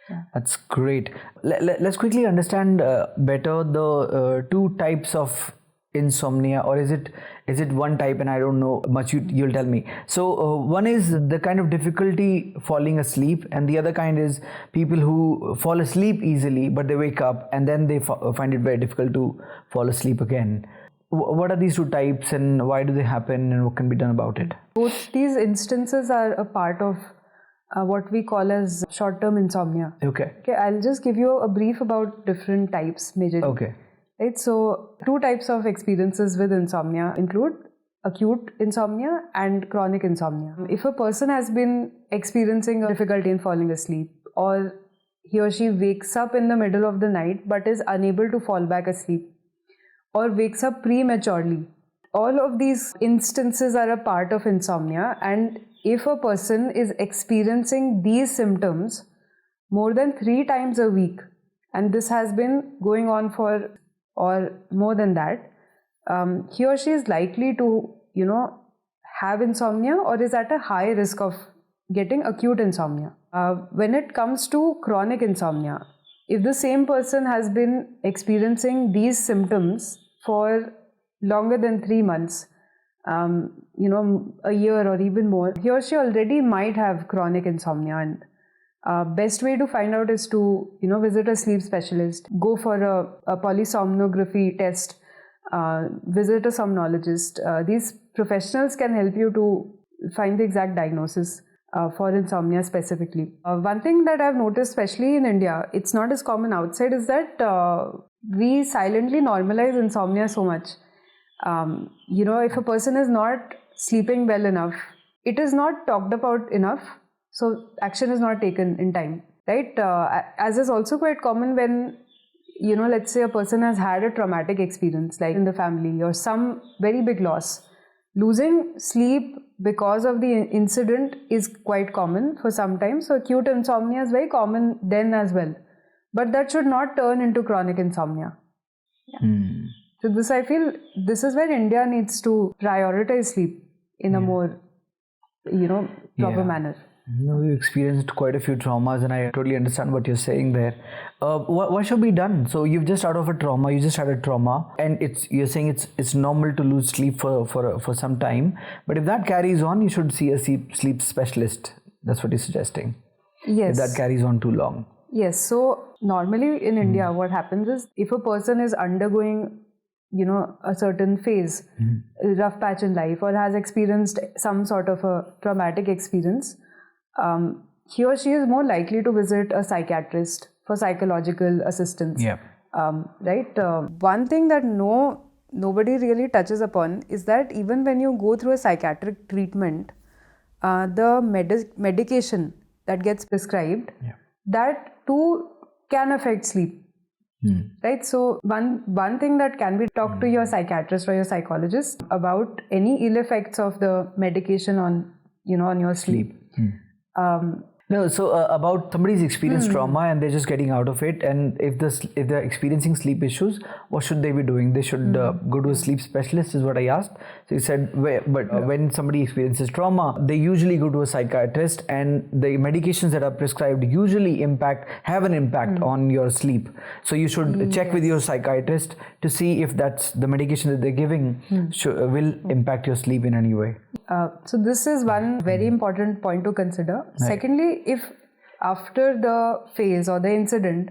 Yeah. That's great. Let's quickly understand better the two types of insomnia, or is it one type and I don't know much, you'll tell me. So one is the kind of difficulty falling asleep, and the other kind is people who fall asleep easily but they wake up and then they find it very difficult to fall asleep again. What are these two types and why do they happen and what can be done about it? Both these instances are a part of what we call as short-term insomnia. Okay, I'll just give you a brief about different types majorly. Okay. Right, so two types of experiences with insomnia include acute insomnia and chronic insomnia. If a person has been experiencing a difficulty in falling asleep, or he or she wakes up in the middle of the night but is unable to fall back asleep, or wakes up prematurely, all of these instances are a part of insomnia. And if a person is experiencing these symptoms more than 3 times a week, and this has been going on for or more than that, he or she is likely to, have insomnia, or is at a high risk of getting acute insomnia. When it comes to chronic insomnia, if the same person has been experiencing these symptoms for longer than 3 months, a year or even more, he or she already might have chronic insomnia. And best way to find out is to visit a sleep specialist, go for a polysomnography test, visit a somnologist. These professionals can help you to find the exact diagnosis for insomnia specifically. One thing that I've noticed, especially in India, it's not as common outside, is that we silently normalize insomnia so much. If a person is not sleeping well enough, it is not talked about enough. So action is not taken in time, right? As is also quite common when, let's say a person has had a traumatic experience, like in the family, or some very big loss. Losing sleep because of the incident is quite common for some time. So acute insomnia is very common then as well. But that should not turn into chronic insomnia. Yeah. So I feel this is where India needs to prioritize sleep in a more, proper manner. You experienced quite a few traumas, and I totally understand what you're saying there. What should be done? So you've just out of a trauma, you just had a trauma, and you're saying it's normal to lose sleep for some time. But if that carries on, you should see a sleep specialist. That's what you're suggesting. Yes. If that carries on too long. Yes. So normally in India, what happens is if a person is undergoing a certain phase, a rough patch in life, or has experienced some sort of a traumatic experience, he or she is more likely to visit a psychiatrist for psychological assistance. Yeah. Right? One thing that nobody really touches upon is that even when you go through a psychiatric treatment, the medication that gets prescribed, that too can affect sleep. Right? So one thing that can be talk to your psychiatrist or your psychologist about any ill effects of the medication on your sleep. No, so about somebody's experienced trauma and they're just getting out of it, and if they're experiencing sleep issues, what should they be doing? They should go to a sleep specialist, is what I asked. So you said, when somebody experiences trauma, they usually go to a psychiatrist, and the medications that are prescribed usually have an impact on your sleep. So you should check with your psychiatrist to see if that's the medication that they're giving will impact your sleep in any way. So this is one very important point to consider. Right. Secondly, if after the phase or the incident,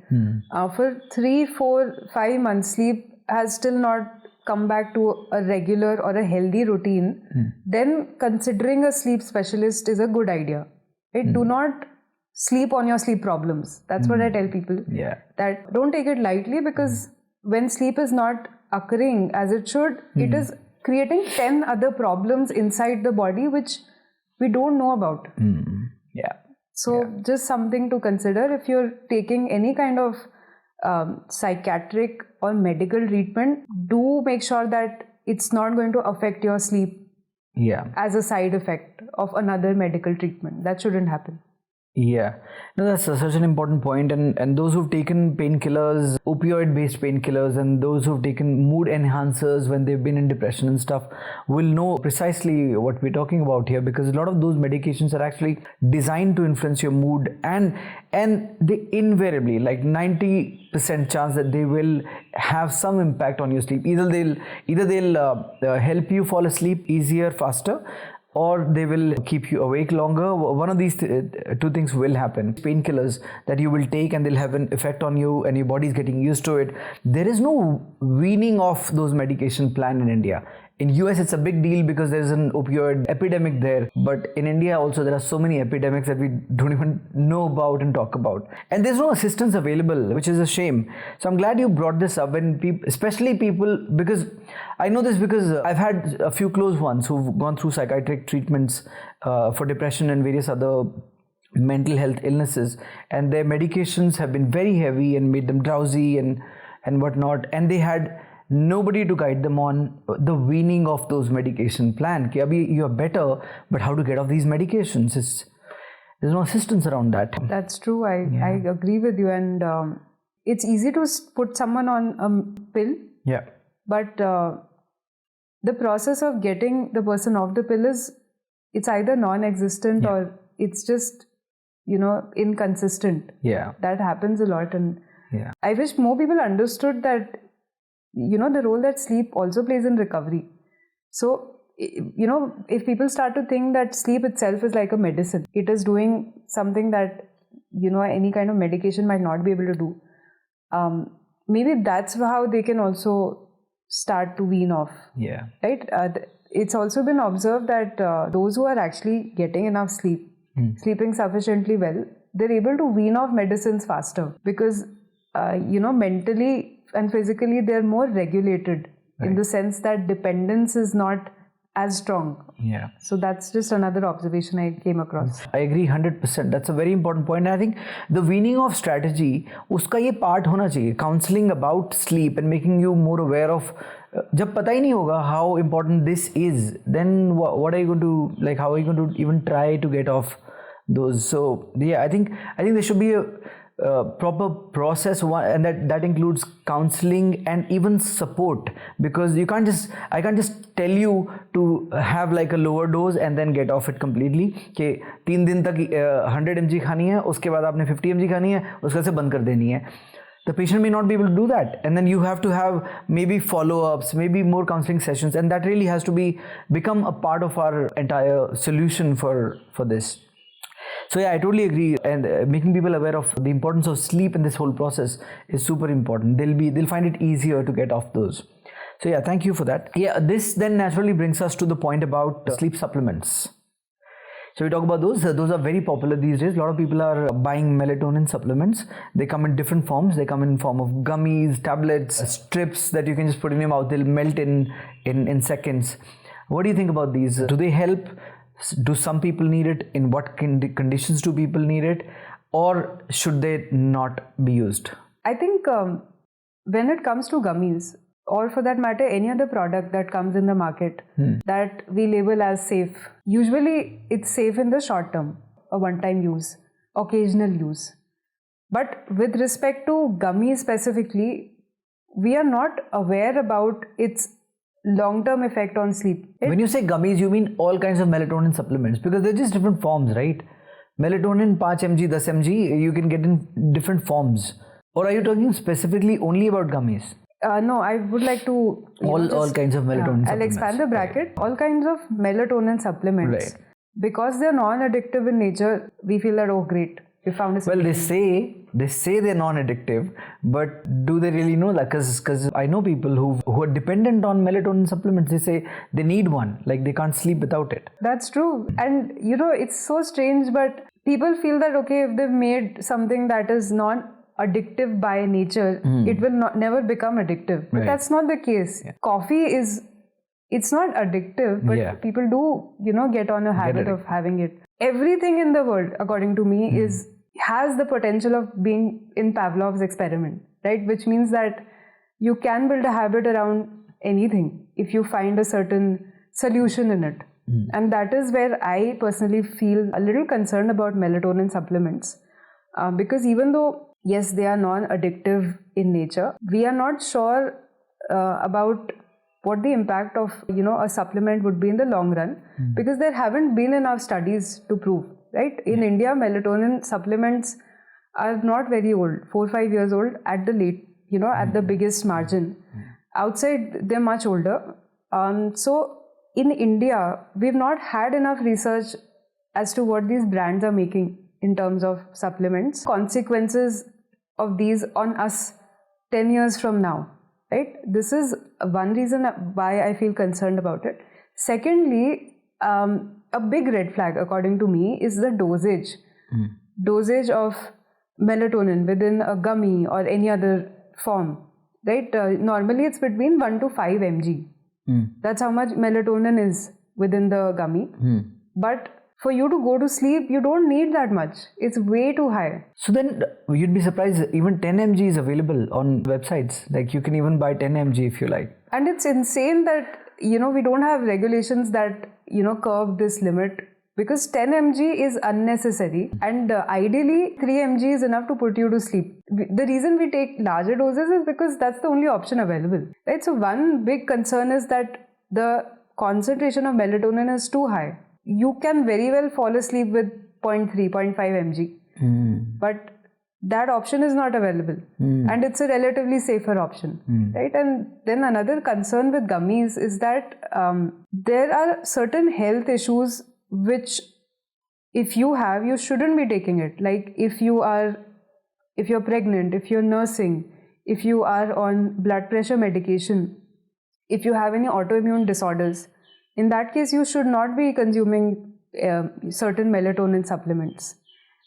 for 3, 4, 5 months, sleep has still not come back to a regular or a healthy routine, then considering a sleep specialist is a good idea. Right? Do not sleep on your sleep problems. That's what I tell people. Yeah. That don't take it lightly, because when sleep is not occurring as it should, it is creating 10 other problems inside the body which we don't know about. So just something to consider if you're taking any kind of psychiatric or medical treatment. Do make sure that it's not going to affect your sleep as a side effect of another medical treatment. That shouldn't happen. Yeah, no, that's such an important point. And those who've taken painkillers, opioid-based painkillers, and those who've taken mood enhancers when they've been in depression and stuff will know precisely what we're talking about here, because a lot of those medications are actually designed to influence your mood, and they invariably, like 90% chance that they will have some impact on your sleep. Either they'll help you fall asleep easier, faster, or they will keep you awake longer. One of these two things will happen. Painkillers that you will take and they'll have an effect on you, and your body's getting used to it. There is no weaning off those medication plan in India. In US, it's a big deal because there's an opioid epidemic there. But in India also, there are so many epidemics that we don't even know about and talk about. And there's no assistance available, which is a shame. So I'm glad you brought this up. When especially people, because I know this because I've had a few close ones who've gone through psychiatric treatments for depression and various other mental health illnesses. And their medications have been very heavy and made them drowsy and whatnot. And they had nobody to guide them on the weaning of those medication plan. Ki abhi you are better, but how to get off these medications? There's no assistance around that. That's true. I agree with you. And it's easy to put someone on a pill. Yeah. But the process of getting the person off the pill it's either non-existent or it's just, inconsistent. Yeah. That happens a lot. And I wish more people understood that the role that sleep also plays in recovery. So, if people start to think that sleep itself is like a medicine, it is doing something that, any kind of medication might not be able to do. Maybe that's how they can also start to wean off. Yeah. Right? It's also been observed that those who are actually getting enough sleep, sleeping sufficiently well, they're able to wean off medicines faster because, mentally and physically they're more regulated in the sense that dependence is not as strong. Yeah. So that's just another observation I came across. I agree 100%. That's a very important point. And I think the weaning off strategy, uska ye part hona chahiye. Counseling about sleep and making you more aware of, jab pata hi nahi hoga how important this is, then what are you going to, like, how are you going to even try to get off those? So yeah, I think there should be a proper process, and that includes counseling and even support, because I can't just tell you to have like a lower dose and then get off it completely कि 3 दिन तक 100 mg खानी है, उसके बाद आपने 50 mg खानी है, उसके से बंद कर देनी है. The patient may not be able to do that, and then you have to have maybe follow-ups, maybe more counseling sessions, and that really has to become a part of our entire solution for this. So yeah, I totally agree, and making people aware of the importance of sleep in this whole process is super important. They'll find it easier to get off those. So yeah, thank you for that. Yeah, this then naturally brings us to the point about sleep supplements. So we talk about those. Those are very popular these days. A lot of people are buying melatonin supplements. They come in different forms. They come in form of gummies, tablets, strips that you can just put in your mouth. They'll melt in seconds. What do you think about these? Do they help? Do some people need it? In what conditions do people need it? or should they not be used? I think when it comes to gummies, or for that matter any other product that comes in the market that we label as safe, usually it's safe in the short term, a one-time use, occasional use. But with respect to gummies specifically, we are not aware about its long-term effect on sleep. When you say gummies, you mean all kinds of melatonin supplements, because they're just different forms, right? Melatonin 5 mg, 10 mg, you can get in different forms. Or are you talking specifically only about gummies? No, I would like to... All kinds of melatonin supplements. I'll expand the bracket. All kinds of melatonin supplements. Right. Because they're non-addictive in nature, we feel that, oh great, we found a solution. Well, they say they're non-addictive, but do they really know that? Because I know people who are dependent on melatonin supplements. They say they need one, like they can't sleep without it. That's true. And it's so strange, but people feel that, okay, if they've made something that is non-addictive by nature, it will never become addictive. But that's not the case. Yeah. Coffee it's not addictive, but people do, get on a habit of having it. Everything in the world, according to me, has the potential of being in Pavlov's experiment, right? Which means that you can build a habit around anything if you find a certain solution in it. And that is where I personally feel a little concerned about melatonin supplements. Because even though, yes, they are non-addictive in nature, we are not sure about what the impact of a supplement would be in the long run, because there haven't been enough studies to prove, right? In India, melatonin supplements are not very old, 4-5 years old at the late, at the biggest margin. Outside, they're much older. So in India, we've not had enough research as to what these brands are making in terms of supplements, consequences of these on us 10 years from now. Right? This is one reason why I feel concerned about it. Secondly, a big red flag, according to me, is the dosage. Dosage of melatonin within a gummy or any other form. Right? Normally, it's between 1 to 5 mg. That's how much melatonin is within the gummy. But for you to go to sleep, you don't need that much. It's way too high. So then you'd be surprised, even 10 mg is available on websites. Like you can even buy 10 mg if you like. And it's insane that, we don't have regulations that, curb this limit, because 10 mg is unnecessary. And ideally, 3 mg is enough to put you to sleep. The reason we take larger doses is because that's the only option available. Right? So one big concern is that the concentration of melatonin is too high. You can very well fall asleep with 0.3, 0.5 mg. But that option is not available. And it's a relatively safer option. Right? And then another concern with gummies is that there are certain health issues which, if you have, you shouldn't be taking it. Like if you're pregnant, if you're nursing, if you are on blood pressure medication, if you have any autoimmune disorders, in that case, you should not be consuming certain melatonin supplements.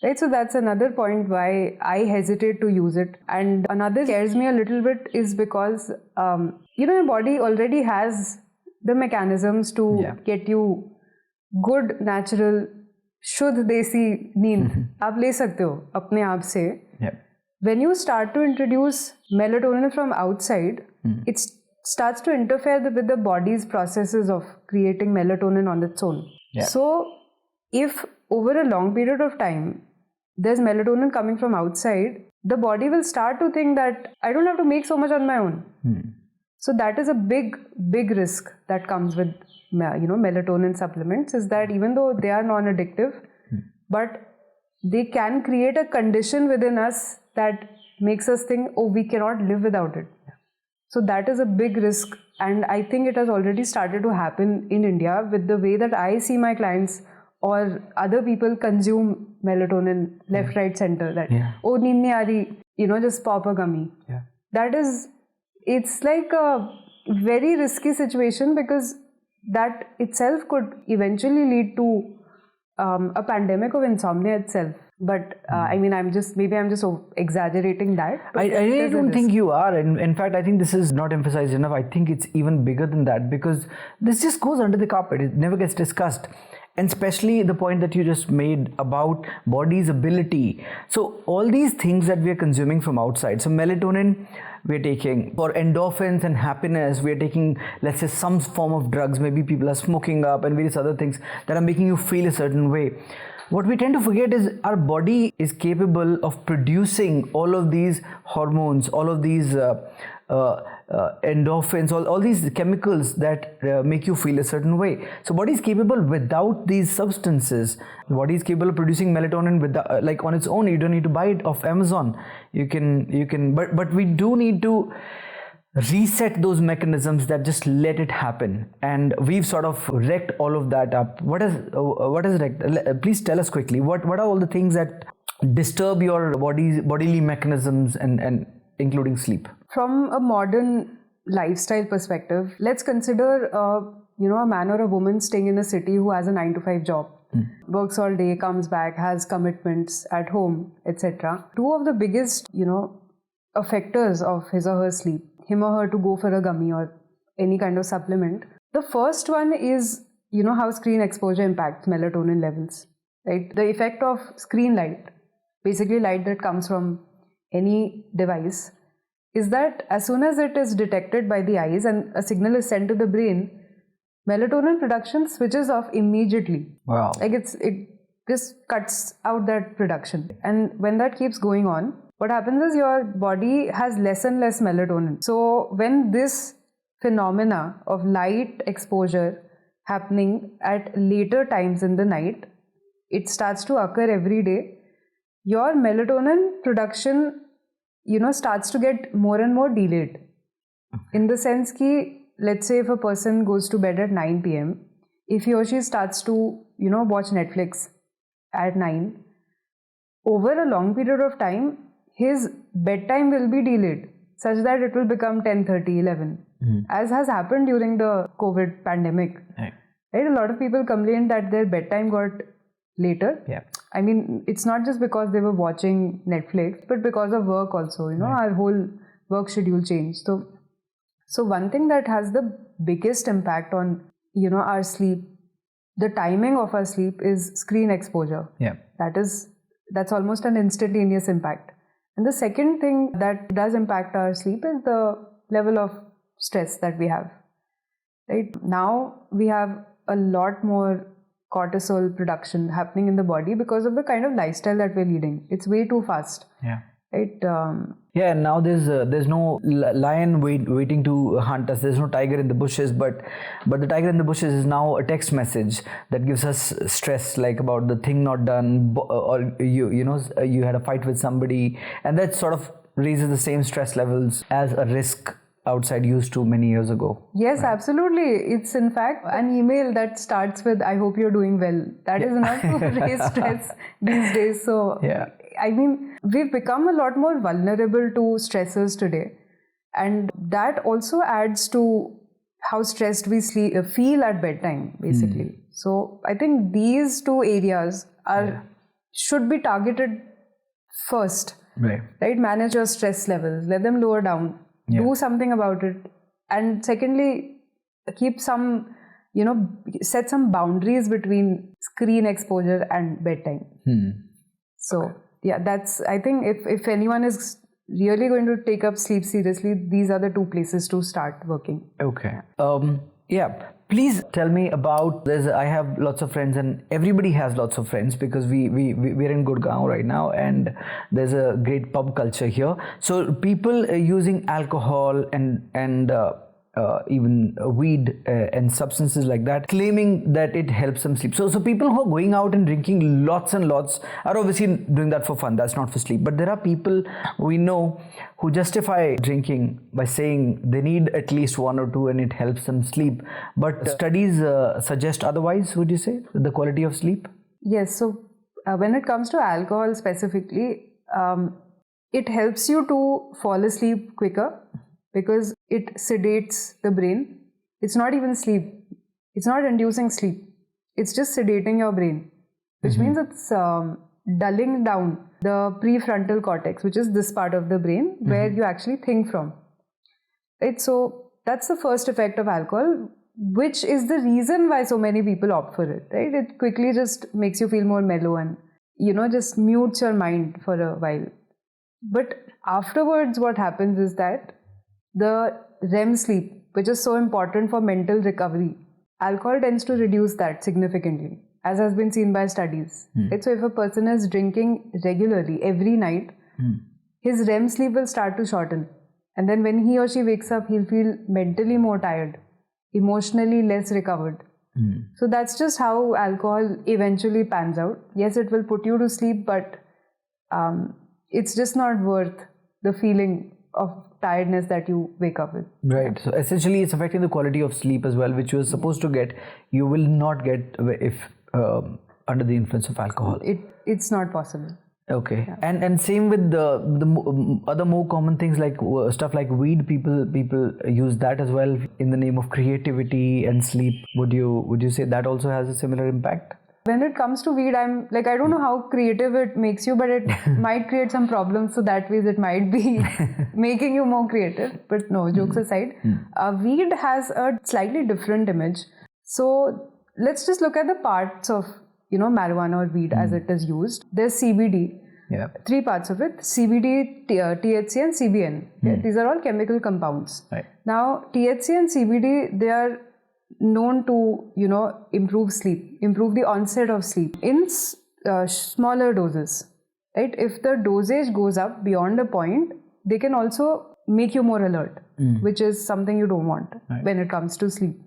Right? So that's another point why I hesitate to use it. And another scares me a little bit is because, your body already has the mechanisms to get you good, natural, शुद्ध देसी नींद आप ले सकते हो अपने आप से. When you start to introduce melatonin from outside, it starts to interfere with the body's processes of creating melatonin on its own. So if over a long period of time there's melatonin coming from outside, the body will start to think that I don't have to make so much on my own. So that is a big risk that comes with melatonin supplements, is that even though they are non-addictive, but they can create a condition within us that makes us think, oh, we cannot live without it. So that is a big risk, and I think it has already started to happen in India with the way that I see my clients or other people consume melatonin left, right, center. That oh, neend nahi aa rahi, just pop a gummy. That is, it's like a very risky situation, because that itself could eventually lead to a pandemic of insomnia itself. But I'm just exaggerating that. I really don't think you are. And in fact, I think this is not emphasized enough. I think it's even bigger than that, because this just goes under the carpet. It never gets discussed. and especially the point that you just made about body's ability. So all these things that we are consuming from outside, so melatonin we're taking, for endorphins and happiness we're taking, let's say, some form of drugs, maybe people are smoking up and various other things that are making you feel a certain way. What we tend to forget is our body is capable of producing all of these hormones, all of these endorphins, all these chemicals that make you feel a certain way. So body is capable without these substances. Body is capable of producing melatonin with like on its own. You don't need to buy it off Amazon. You can, but we do need to reset those mechanisms that just let it happen, and we've sort of wrecked all of that up. What is wrecked? Please tell us quickly. What are all the things that disturb your bodily mechanisms and including sleep? From a modern lifestyle perspective, let's consider a man or a woman staying in a city who has a 9-to-5 job, works all day, comes back, has commitments at home, etc. Two of the biggest affectors of his or her sleep, him or her to go for a gummy or any kind of supplement. The first one is how screen exposure impacts melatonin levels, right? The effect of screen light, basically light that comes from any device, is that as soon as it is detected by the eyes and a signal is sent to the brain, melatonin production switches off immediately. Wow. Like it just cuts out that production. And when that keeps going on, what happens is your body has less and less melatonin. So when this phenomena of light exposure happening at later times in the night, it starts to occur every day, your melatonin production starts to get more and more delayed. In the sense ki, let's say if a person goes to bed at 9 p.m, if he or she starts to watch Netflix at 9, over a long period of time, his bedtime will be delayed such that it will become 10:30, 11, as has happened during the COVID pandemic. Right? A lot of people complained that their bedtime got later. Yeah. I mean, it's not just because they were watching Netflix, but because of work also. Our whole work schedule changed. So one thing that has the biggest impact on our sleep, the timing of our sleep, is screen exposure. Yeah. That's almost an instantaneous impact. And the second thing that does impact our sleep is the level of stress that we have. Right? Now we have a lot more cortisol production happening in the body because of the kind of lifestyle that we're leading. It's way too fast. Yeah. Right? Yeah, and now there's no lion waiting to hunt us. There's no tiger in the bushes, but the tiger in the bushes is now a text message that gives us stress, like about the thing not done, or you had a fight with somebody, and that sort of raises the same stress levels as a risk outside used to many years ago. Yes, right? Absolutely. It's in fact an email that starts with "I hope you're doing well." That is enough to raise stress these days. So yeah. I mean, we've become a lot more vulnerable to stressors today, and that also adds to how stressed we feel at bedtime, basically. So I think these two areas should be targeted first. Right? Manage your stress levels, let them lower down, do something about it, and secondly, keep some, set some boundaries between screen exposure and bedtime. So. Yeah, I think if anyone is really going to take up sleep seriously, these are the two places to start working. Okay. Yeah. Please tell me about this. I have lots of friends, and everybody has lots of friends because we're in Gurgaon right now, and there's a great pub culture here. So people using alcohol and even weed and substances like that, claiming that it helps them sleep. So people who are going out and drinking lots and lots are obviously doing that for fun. That's not for sleep. But there are people we know who justify drinking by saying they need at least one or two and it helps them sleep. But studies suggest otherwise, would you say, the quality of sleep? Yes. So when it comes to alcohol specifically, it helps you to fall asleep quicker, because it sedates the brain. It's not even sleep. It's not inducing sleep. It's just sedating your brain, which means it's dulling down the prefrontal cortex, which is this part of the brain where you actually think from. Right? So that's the first effect of alcohol. which is the reason why so many people opt for it, right? It quickly just makes you feel more mellow and, just mutes your mind for a while. But afterwards, what happens is that the REM sleep, which is so important for mental recovery, alcohol tends to reduce that significantly, as has been seen by studies. Right? So if a person is drinking regularly every night, his REM sleep will start to shorten. And then when he or she wakes up, he'll feel mentally more tired, emotionally less recovered. So that's just how alcohol eventually pans out. Yes, it will put you to sleep, but it's just not worth the feeling of tiredness that you wake up with. Right. So essentially it's affecting the quality of sleep as well, which you are supposed to get. You will not get if under the influence of alcohol. It's not possible. Okay. Yeah. And same with the other more common things like stuff like weed. People use that as well in the name of creativity and sleep. Would you say that also has a similar impact? When it comes to weed, I'm like, I don't know how creative it makes you, but it might create some problems. So that way it might be making you more creative. But no, jokes aside, weed has a slightly different image. So let's just look at the parts of marijuana or weed as it is used. There's CBD. Yeah. 3 parts of it: CBD, THC, and CBN. Okay? These are all chemical compounds. Right. Now, THC and CBD, they are known to improve sleep, improve the onset of sleep in smaller doses. Right? If the dosage goes up beyond a point, they can also make you more alert, which is something you don't want when it comes to sleep.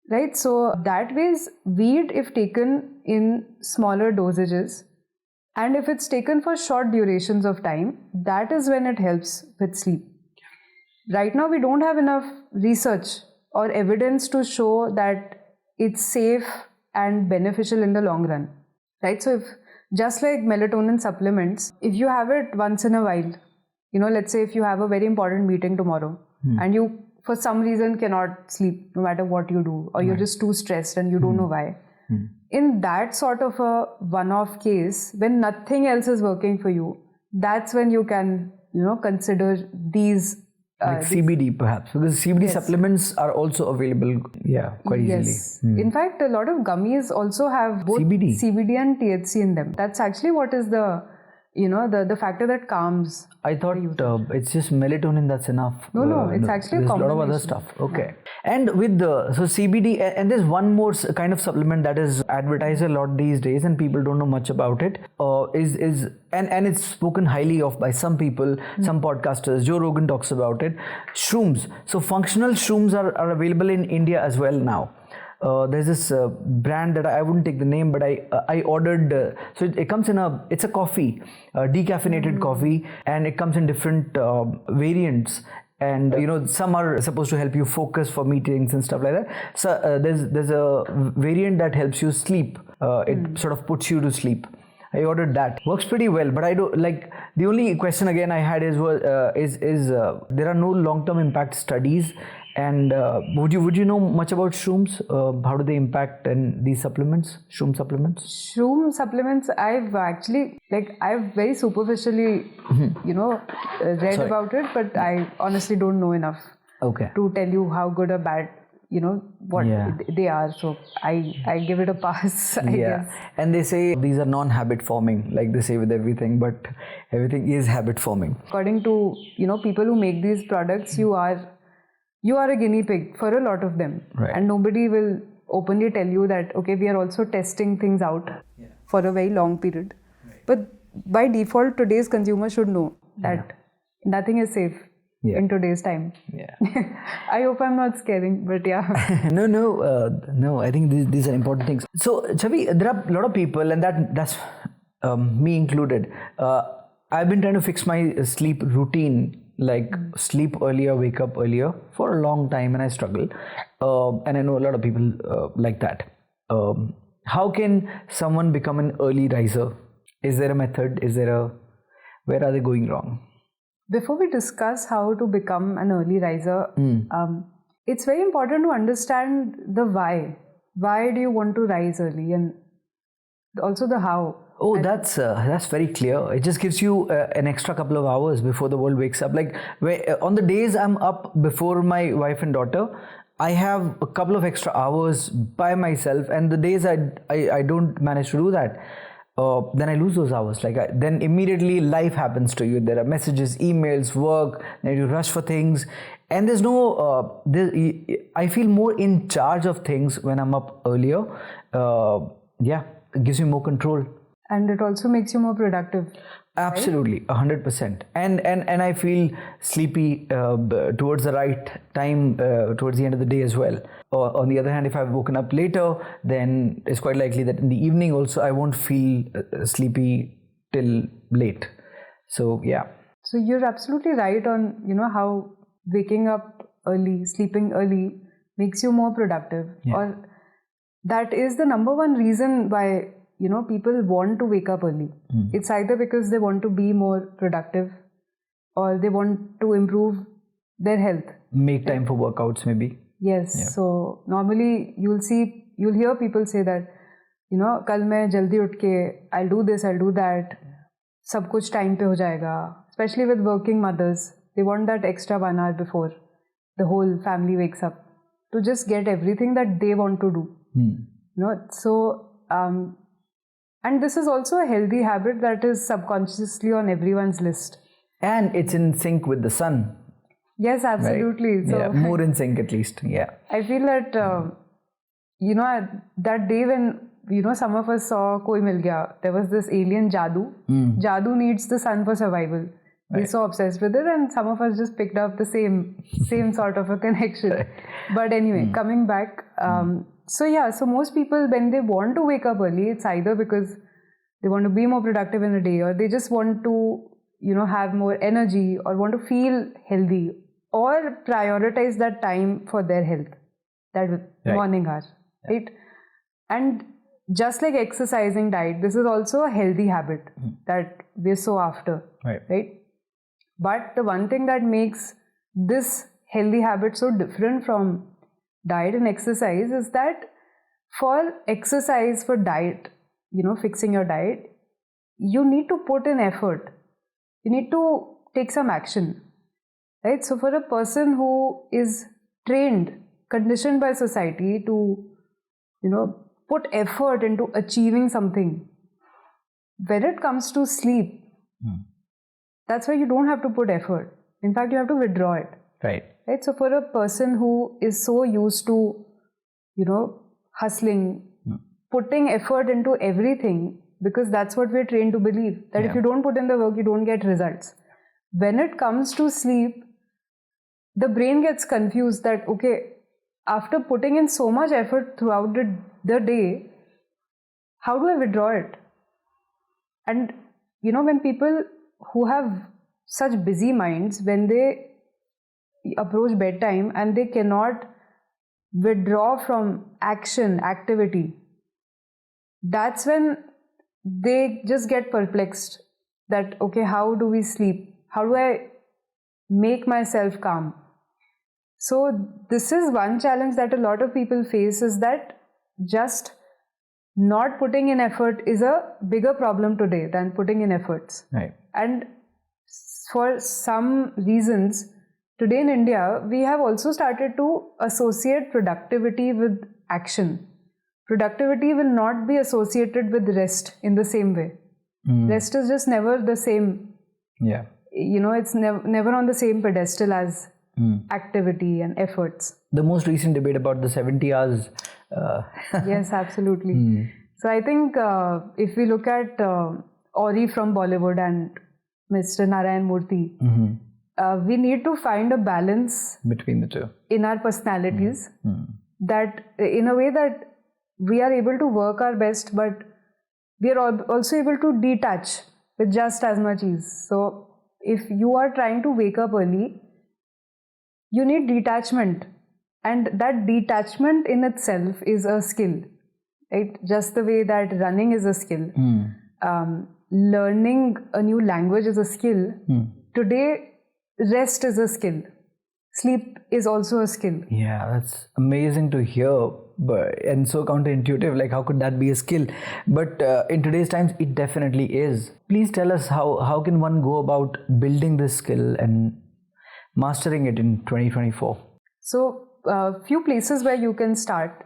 Right? So that ways, weed, if taken in smaller dosages, and if it's taken for short durations of time, that is when it helps with sleep. Right now, we don't have enough research or evidence to show that it's safe and beneficial in the long run. Right? So if, just like melatonin supplements, if you have it once in a while, let's say if you have a very important meeting tomorrow and you for some reason cannot sleep no matter what you do, or you're just too stressed and you don't know why. In that sort of a one-off case, when nothing else is working for you, that's when you can, consider these like CBD perhaps, because CBD supplements are also available quite easily. In fact, a lot of gummies also have both CBD and THC in them. That's actually what is the the factor that calms. I thought it's just melatonin that's enough. No, it's actually there's a combination. lot of other stuff. Okay. And with so CBD, and there's one more kind of supplement that is advertised a lot these days and people don't know much about it. And it's spoken highly of by some people, some podcasters. Joe Rogan talks about it. Shrooms. So functional shrooms are available in India as well now. There's this brand that I wouldn't take the name, but I ordered. So it comes in it's a coffee, decaffeinated coffee, and it comes in different variants. And some are supposed to help you focus for meetings and stuff like that. So there's a variant that helps you sleep. It sort of puts you to sleep. I ordered that. Works pretty well, but I don't like. The only question again I had is there are no long-term impact studies. And would you know much about shrooms? How do they impact and these supplements, shroom supplements? Shroom supplements, I've actually I've very superficially, read about it, but I honestly don't know enough. Okay. To tell you how good or bad, what they are. So I give it a pass. I guess. And they say these are non-habit forming, like they say with everything, but everything is habit forming. According to people who make these products, you are a guinea pig for a lot of them. Right. And nobody will openly tell you that, okay, we are also testing things out for a very long period. Right. But by default, today's consumer should know that nothing is safe in today's time. Yeah. I hope I'm not scaring, but No, I think these are important things. So, Chhavi, there are a lot of people, and that's me included. I've been trying to fix my sleep routine, like sleep earlier, wake up earlier for a long time, and I struggle. And I know a lot of people like that. How can someone become an early riser? Is there a method? Where are they going wrong? Before we discuss how to become an early riser, it's very important to understand the why. Why do you want to rise early, and also the how. Oh, that's very clear. It just gives you an extra couple of hours before the world wakes up. Like on the days I'm up before my wife and daughter, I have a couple of extra hours by myself, and the days I don't manage to do that, then I lose those hours. Then immediately life happens to you. There are messages, emails, work, and you rush for things, and there's no. I feel more in charge of things when I'm up earlier. It gives me more control, and it also makes you more productive. Absolutely, 100%. And I feel sleepy towards the right time, towards the end of the day as well. On the other hand, if I've woken up later, then it's quite likely that in the evening also I won't feel sleepy till late. So yeah. So you're absolutely right on, how waking up early, sleeping early makes you more productive. Yeah. Or that is the number one reason why people want to wake up early. It's either because they want to be more productive or they want to improve their health. Make time for workouts maybe. Yes. Yeah. So normally you'll hear people say that, kal main jaldi utھ ke, I'll do this, I'll do that. Sab kuch time pe ho jayega. Especially with working mothers, they want that extra 1 hour before the whole family wakes up to just get everything that they want to do. So and this is also a healthy habit that is subconsciously on everyone's list. And it's in sync with the sun. Yes, absolutely. Right? So, more in sync at least. Yeah. I feel that, that day when, some of us saw Koi Mil Gaya, there was this alien Jadoo. Jadoo needs the sun for survival. We're so obsessed with it, and some of us just picked up the same sort of a connection. But anyway, coming back, so most people, when they want to wake up early, it's either because they want to be more productive in the day, or they just want to, have more energy, or want to feel healthy, or prioritize that time for their health, that morning hour, right? And just like exercising, diet, this is also a healthy habit that we're so after, right? But the one thing that makes this healthy habit so different from diet and exercise is that for exercise, for diet, fixing your diet, you need to put in effort. You need to take some action, right? So for a person who is trained, conditioned by society to, put effort into achieving something, when it comes to sleep, that's why you don't have to put effort. In fact, you have to withdraw it. Right. So for a person who is so used to, hustling, putting effort into everything, because that's what we're trained to believe, that if you don't put in the work, you don't get results. When it comes to sleep, the brain gets confused that, okay, after putting in so much effort throughout the day, how do I withdraw it? And, when people who have such busy minds, when they approach bedtime and they cannot withdraw from activity, that's when they just get perplexed that, okay, how do we sleep? How do I make myself calm? So this is one challenge that a lot of people face, is that just not putting in effort is a bigger problem today than putting in efforts. Right. And for some reasons, today in India, we have also started to associate productivity with action. Productivity will not be associated with rest in the same way. Rest is just never the same. Yeah. It's never on the same pedestal as activity and efforts. The most recent debate about the 70 hours. Yes, absolutely. So I think if we look at Ori from Bollywood and Mr. Narayan Murthy, we need to find a balance between the two in our personalities, that in a way that we are able to work our best, but we are also able to detach with just as much ease. So if you are trying to wake up early, you need detachment, and that detachment in itself is a skill, right? Just the way that running is a skill, learning a new language is a skill. Today, rest is a skill. Sleep is also a skill. Yeah, that's amazing to hear, and so counterintuitive. Like, how could that be a skill? But in today's times, it definitely is. Please tell us how can one go about building this skill and mastering it in 2024? So few places where you can start.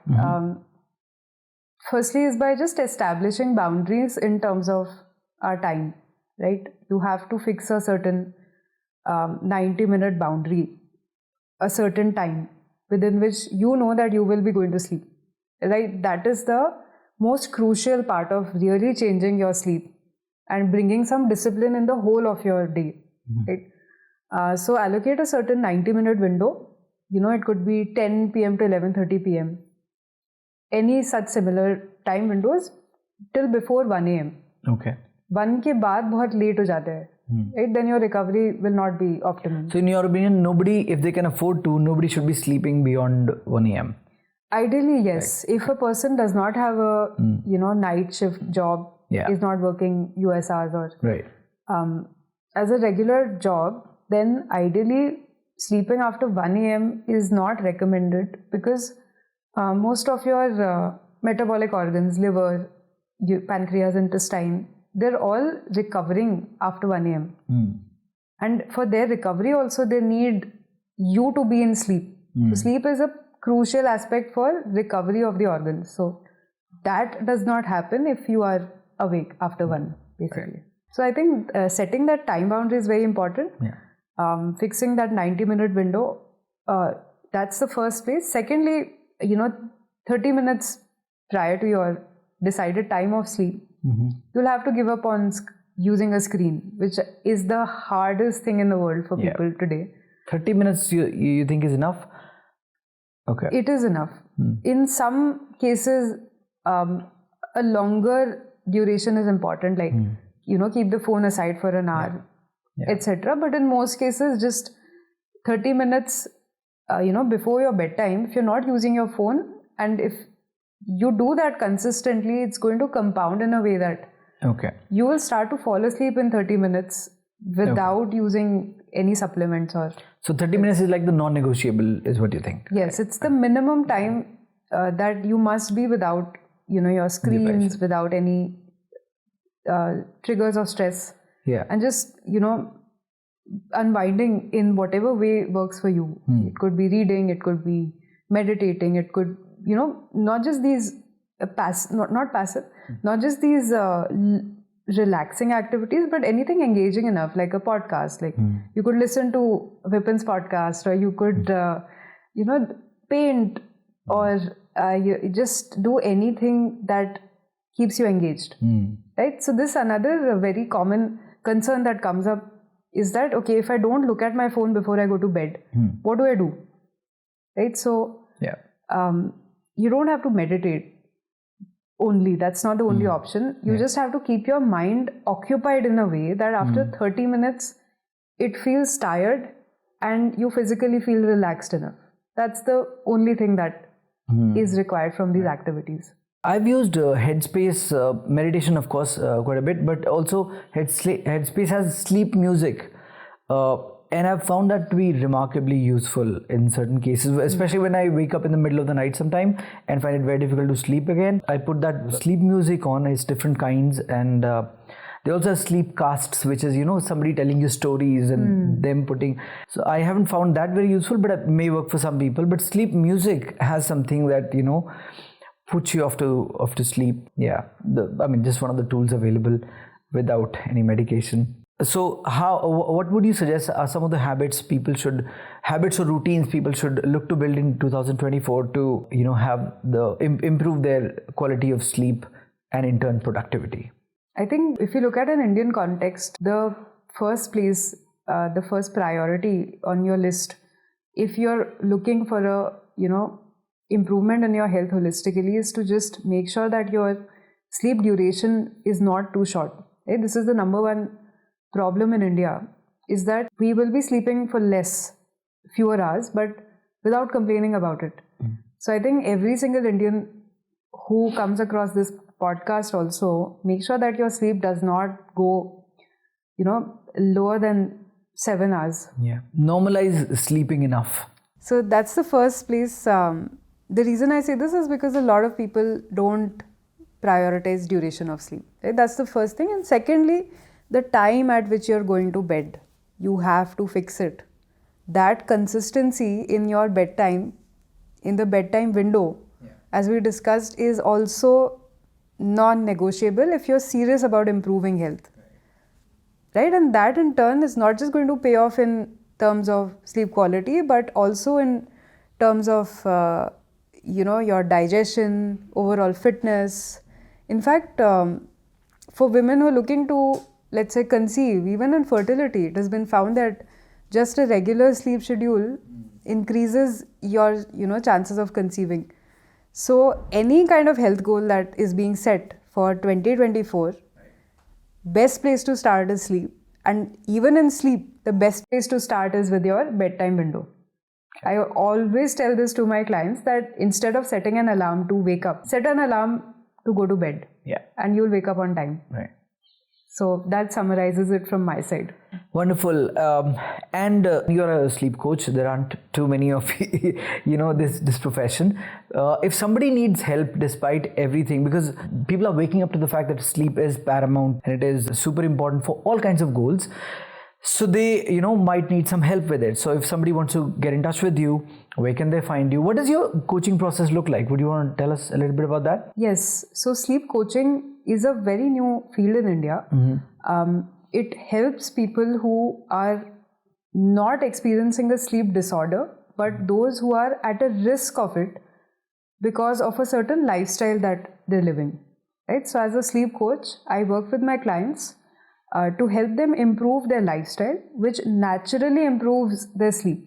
Firstly is by just establishing boundaries in terms of our time, right? You have to fix a certain 90-minute boundary, a certain time within which you know that you will be going to sleep, right? That is the most crucial part of really changing your sleep and bringing some discipline in the whole of your day, right? So allocate a certain 90-minute window. It could be 10 p.m. to 11:30 p.m. Any such similar time windows till before 1 a.m. Okay. 1 के बाद बहुत late हो जाते हैं, right? Then your recovery will not be optimum. So in your opinion, nobody, if they can afford to, nobody should be sleeping beyond 1 a.m. Ideally, yes. Right. If a person does not have a night shift job, is not working US hours or right. As a regular job, then ideally sleeping after 1 a.m. is not recommended because most of your metabolic organs, liver, pancreas, intestine, they're all recovering after 1 a.m. And for their recovery also, they need you to be in sleep. So sleep is a crucial aspect for recovery of the organs. So that does not happen if you are awake after 1, basically. Right. So I think setting that time boundary is very important. Fixing that 90-minute window, that's the first place. Secondly, 30 minutes prior to your decided time of sleep, you'll have to give up on using a screen, which is the hardest thing in the world for people today. 30 minutes you think is enough? Okay. It is enough. In some cases, a longer duration is important, like, keep the phone aside for an hour, etc. But in most cases, just 30 minutes, before your bedtime, if you're not using your phone, and if you do that consistently, it's going to compound in a way that you will start to fall asleep in 30 minutes without using any supplements or... So 30 minutes is like the non-negotiable, is what you think? Yes, it's the minimum time that you must be without, your screens, without any triggers of stress. And just, unwinding in whatever way works for you. It could be reading, it could be meditating, it could, not just these not just these relaxing activities, but anything engaging enough, like a podcast. Like you could listen to Vipin's podcast, or you could, paint, or you just do anything that keeps you engaged. Right? So this another very common concern that comes up is that, okay, if I don't look at my phone before I go to bed, what do I do? Right? So you don't have to meditate only. That's not the only option. You just have to keep your mind occupied in a way that after 30 minutes, it feels tired and you physically feel relaxed enough. That's the only thing that is required from these activities. I've used Headspace meditation, of course, quite a bit, but also Headspace has sleep music. And I've found that to be remarkably useful in certain cases, especially when I wake up in the middle of the night sometime and find it very difficult to sleep again. I put that sleep music on. It's different kinds, and they also have sleep casts, which is, somebody telling you stories and them putting. So I haven't found that very useful, but it may work for some people. But sleep music has something that, puts you off to sleep. Just one of the tools available without any medication. So what would you suggest are some of the habits or routines people should look to build in 2024 to, have improve their quality of sleep and in turn productivity? I think if you look at an Indian context, the first place, the first priority on your list, if you're looking for a, improvement in your health holistically, is to just make sure that your sleep duration is not too short. Okay? This is the number one problem in India, is that we will be sleeping for fewer hours, but without complaining about it. So I think every single Indian who comes across this podcast also, make sure that your sleep does not go, lower than 7 hours. Normalize sleeping enough. So that's the first place. The reason I say this is because a lot of people don't prioritize duration of sleep. Right? That's the first thing. And secondly, the time at which you're going to bed, you have to fix it. That consistency in your bedtime in the bedtime window, as we discussed, is also non-negotiable if you're serious about improving health. Right? And that in turn is not just going to pay off in terms of sleep quality, but also in terms of your digestion, overall fitness. In fact, for women who are looking to, let's say, conceive, even in fertility, it has been found that just a regular sleep schedule increases your chances of conceiving. So any kind of health goal that is being set for 2024, best place to start is sleep. And even in sleep, the best place to start is with your bedtime window. I always tell this to my clients that instead of setting an alarm to wake up, set an alarm to go to bed. Yeah. And you'll wake up on time. Right. So that summarizes it from my side. Wonderful. And you're a sleep coach. There aren't too many of this profession. If somebody needs help despite everything, because people are waking up to the fact that sleep is paramount and it is super important for all kinds of goals. So they, might need some help with it. So if somebody wants to get in touch with you, where can they find you? What does your coaching process look like? Would you want to tell us a little bit about that? Yes. So sleep coaching is a very new field in India. It helps people who are not experiencing a sleep disorder, but those who are at a risk of it because of a certain lifestyle that they're living. Right? So as a sleep coach, I work with my clients to help them improve their lifestyle, which naturally improves their sleep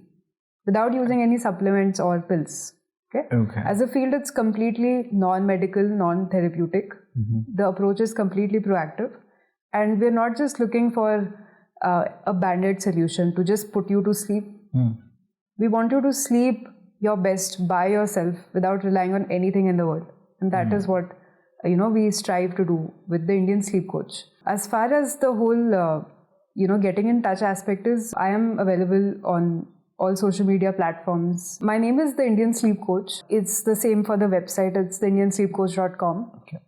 without using any supplements or pills. Okay. As a field, it's completely non-medical, non-therapeutic. The approach is completely proactive. And we're not just looking for a band-aid solution to just put you to sleep. We want you to sleep your best by yourself without relying on anything in the world. And that is what we strive to do with the Indian Sleep Coach. As far as the whole, getting in touch aspect is, I am available on all social media platforms. My name is the Indian Sleep Coach. It's the same for the website. It's theindiansleepcoach.com. Okay.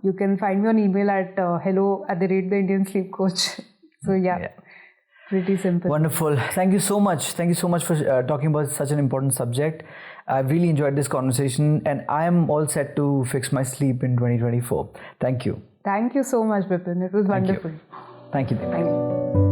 You can find me on email at hello@theindiansleepcoach. So yeah, pretty simple. Wonderful. Thank you so much. Thank you so much for talking about such an important subject. I've really enjoyed this conversation and I am all set to fix my sleep in 2024. Thank you. Thank you so much, Bipin. It was wonderful. Thank you. Thank you.